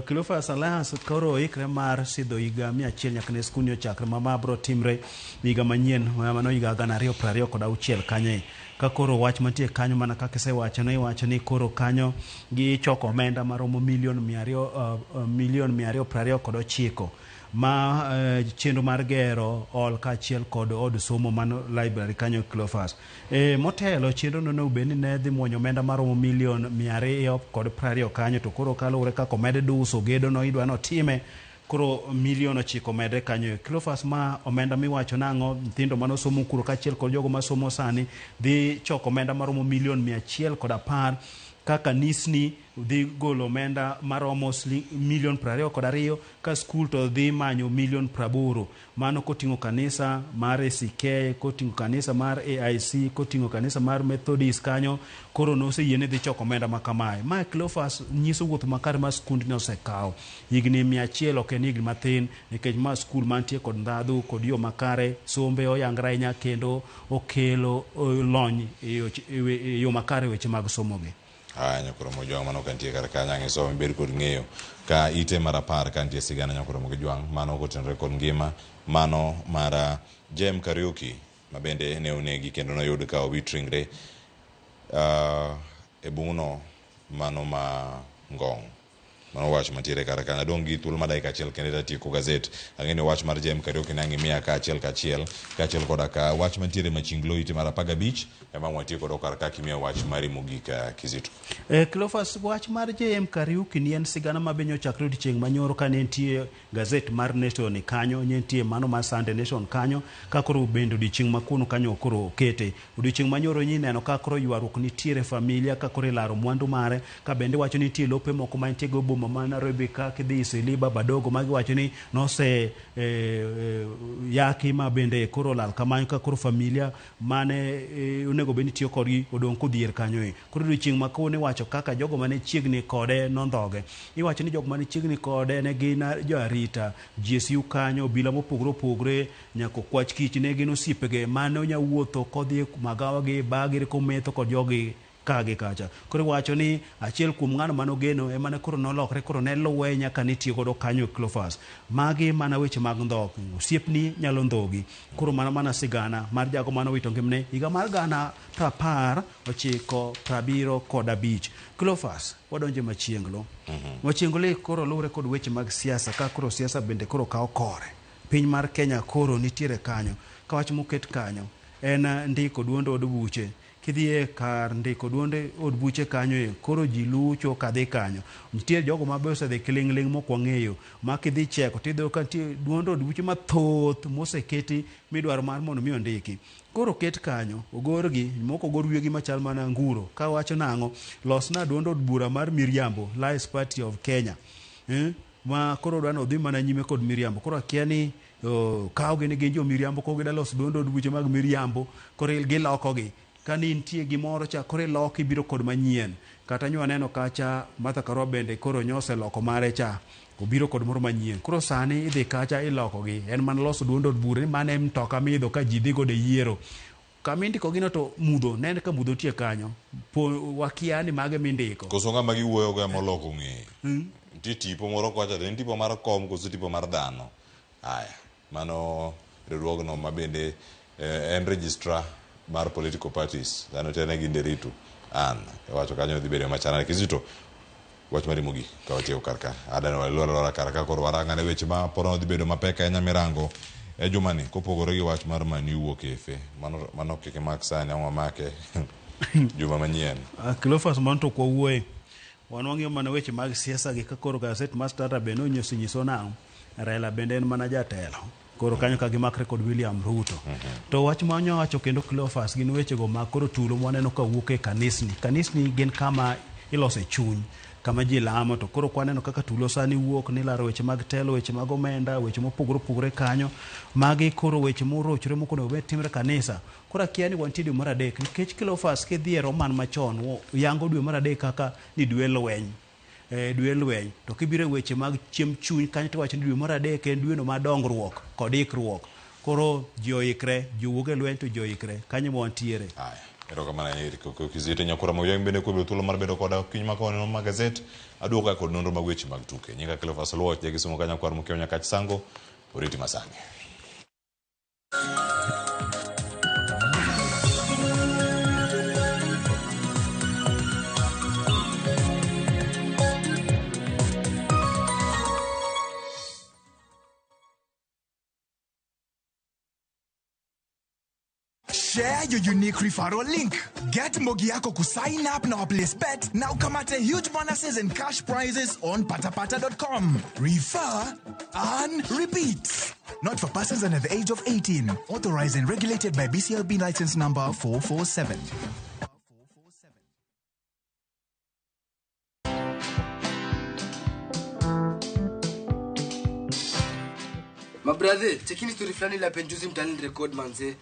Cleophas Alliance koro ikre mar sidho higa 100 nyaka ne skuni ochakre ma bro timre higa manyien mano higa 2026 kanyo ka koro wach mantie kanyo mana kaka sewacho no iwacho ni koro kanyo gi choko omenda maromo $229 ma chenro mar gero ol kaachiel kod od somo mano library kanyo Cleophas motelo chenro no beni ne dhi muonyo omenda maromo $220 kanyo to koro kalure kako med duso gedo no idwa no time koro $9 medre kanyo Cleophas ma omenda miwacho nang'o nyithindo mano somo kuro kaachiel kod jogo masomo sani dhi choko omenda maromo $110,000 kaka nisni dhi golo omenda maromo $122,000 ka skul to dhi manyo $180,000 mano koting'o kanisa mar ACK koting'o kanisa mar AIC koting'o kanisa mar Methodist kanyo koro noseyiene dhi choko omenda makamae ma Cleophas nyiso wuoth makare ma skund ne osekawo higni 100 ok en higni mathin nikech ma skul mantie kod ndhadhu kod yo makare sombe oyangre ahinya kendo okelo lony yo makare weche mag somogi. Nyakoro mojwang mano kantie kar kanya ngiso mbed kod ng'eyo ka ite marapar kantie sigana nyakoro mojwang mano kotenre kod ngima mano mara Jem Kariuki mabende ne onegi kendo noyud ka owitringre e bung'no mano ma Ngong mano wach mantiere kar kanyo. Adong' gi thuolo madakika achiel kende tatieko gazet. Ang'e ni wach mar Jem Kariuki nangi miya kaachiel koda ka wach mantiere machinglo ite mar 15 ema watieko do kar ka kimiya wach mari mogik Kizito. Cleophas, wach mar Jem Kariuki ni en sigana mabenyo chakre odiochieng' manyoro ka ne nitie gazet mar Nation kanyo, nitie mano mar Sunday Nation kanyo, ka koro bendo odiochieng' makuno kanyo koro kete. Odiochieng' manyoro nyi neno ka koro ywaruok nitiere familia ka koro ilaro mwandu mare, ka bende wacho ni nitie lope moko mantie go boma ma Nairobi ka kidhi Isili Badogo magi wacho ni nose yaki ma bende koro lal kamanyo ka koro familia mane onego beni tiyo kodgi odong' kodhier kanyo. Koro odiochieng' makone wacho kaka jogo mane chiegni kode nondhoge. Iwacho ni jogo mane chiegni kode ne gin joarita GSU kanyo, obila mopogore opogore, nyaka Okwach Kich ne gin osiepege mane onya wuotho kodhi magawa gi bagire kometho kod jogi kagi kacha. Koro wacho ni achiel kuom ng'ano manogeno emane koro nolokre koro ne luwe nyaka nitiyo godo kanyo Cleophas. Magi mana weche mag ndhok, osiepni nyalo ndhogi. Koro mana sigana mar jago manowito ngimne higa mar 1975. Cleophas, wadonje machienglo. Machienglo koro luwre kod weche mag siasa, ka koro siasa bende koro kawo kore. Piny mar Kenya koro nitiere kanyo, ka wach moket kanyo en ndiko duond od buche. Kidhie kar ndiko duonde od buche kanyo koro ji lucho kadhi kanyo. Nitie jogo mabe osedhi kiling'ling' mokwang'eyo ma kidhi cheko tidho ka nitie duond od buche mathoth moseketi midwaro mar mondo mi ondiki. Koro ket kanyo ogorgi moko ogor wiegi machal mana nguro ka wacho nang'o losna duond od bura mar Miriambo Lies Party of Kenya. Ma koro dwano odhi mana nyime kod Miriambo. Koro akia ni kawo gini gin jo Miriambo ko gida los duond od buche mag Miriambo koro gilokogi. Kani nitie gimoro cha kore loki biro kod manyien. Kata nyo aneno kacha Martha Karua bende koro nyose loko mare cha obiro kod moro manyien. Koro sani idhi kacha ilokogi. En man loso duond od bura ni mane mtoka midho ka ji dhi gode yiero. Kamindiko gino to mudho, nene ka mudho tie kanyo. Wakia ni mage mindiko. Koso ng'ama giwuoyo go moloko ng'e. Nitie tipo moro kocha, en tipo mar kom koso tipo mar dhano. Aya, mano riwruogno mabende en registrar mar political parties. Dhano tene gi nderitu an wacho kanyo dhi bedo machana. Kizito, wach mari mogik ka watieko karka. Adano walora karka koro waranga ne weche ma poro dhi bedo mapek ahinya mirango jumani kopogore gi wach mar Mani wuok efe. Mano keke mak sani ang'wa make juma manyien. Cleophas manto kwa uwe wanwang'io mana weche mag siasa gi ka koro gaset mar Standard bende onyiso nang'o Raila bende en mana jatelo. Koro kanyo ka gimakre kod William Ruto. To wach ma onyo wacho kendo Cleophas gin weche go ma koro tulo mwaneno ka wuok e kanisni. Kanisni gin kama ilose chuny, kama ji lamo. To koro kwaneno kaka tulo sani wuok ni laro weche mag telo, weche mag omenda, weche mopogore kanyo. Magi koro weche morochre moko ne timre kanisa. Koro akia ni wantie dwe mar adek nikech Cleophas kidhi e roman machon yango dwe mar adek kaka ni dwe lweny. Dwe lweny to kibiro weche mag chiem chuny kanyo to wacho ni dwe mar adek en dwe no madongruok kod ikruok. Koro joikre jowuok e lweny to joikre kanyo montiere. Erokamano eri Kizito nyakura moyeng bende kubedo thuolo mar bedo koda kiny makone no magazet aduoka kod nonro mag weche mag tuke. Nyinga Cleophas Luoch jagisomo kanya kwar mokeo nyaka sango oriti masange. Share your unique referral link. Get Mogiako to sign up now, place bet. Now come at huge bonuses and cash prizes on patapata.com. Refer and repeat. Not for persons under the age of 18. Authorized and regulated by BCLB license number 447. My brother, checking story flani la penjuzi mtani record manze.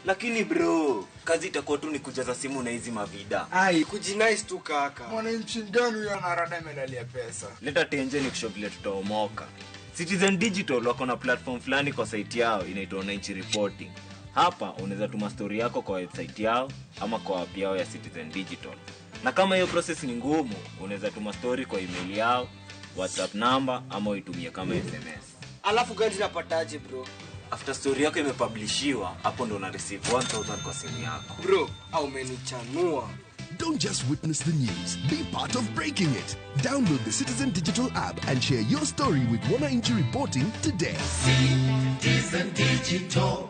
Lakini bro, kazi itakuwa tu ni kujaza simu na hizi mavida. Ai, kujinice tu kaka. Mwananchi gani huyo anarada medalia pesa? Leta tenje ni kushovile tutaomoka. Citizen Digital wako na platform fulani kwa site yao inaitwa Wananchi Reporting. Hapa unaweza tuma story yako kwa website yao ama kwa app yao ya Citizen Digital. Na kama hiyo process ni ngumu, unaweza tuma story kwa email yao, WhatsApp number ama uitumie kama SMS. Alafu gani napataje bro? After story yako imepublishiwa, hapo ndo una receive 1000 kwa simu yako. Bro, au umenichanua. Don't just witness the news. Be part of breaking it. Download the Citizen Digital app and share your story with Wananchi Reporting today. Citizen Digital.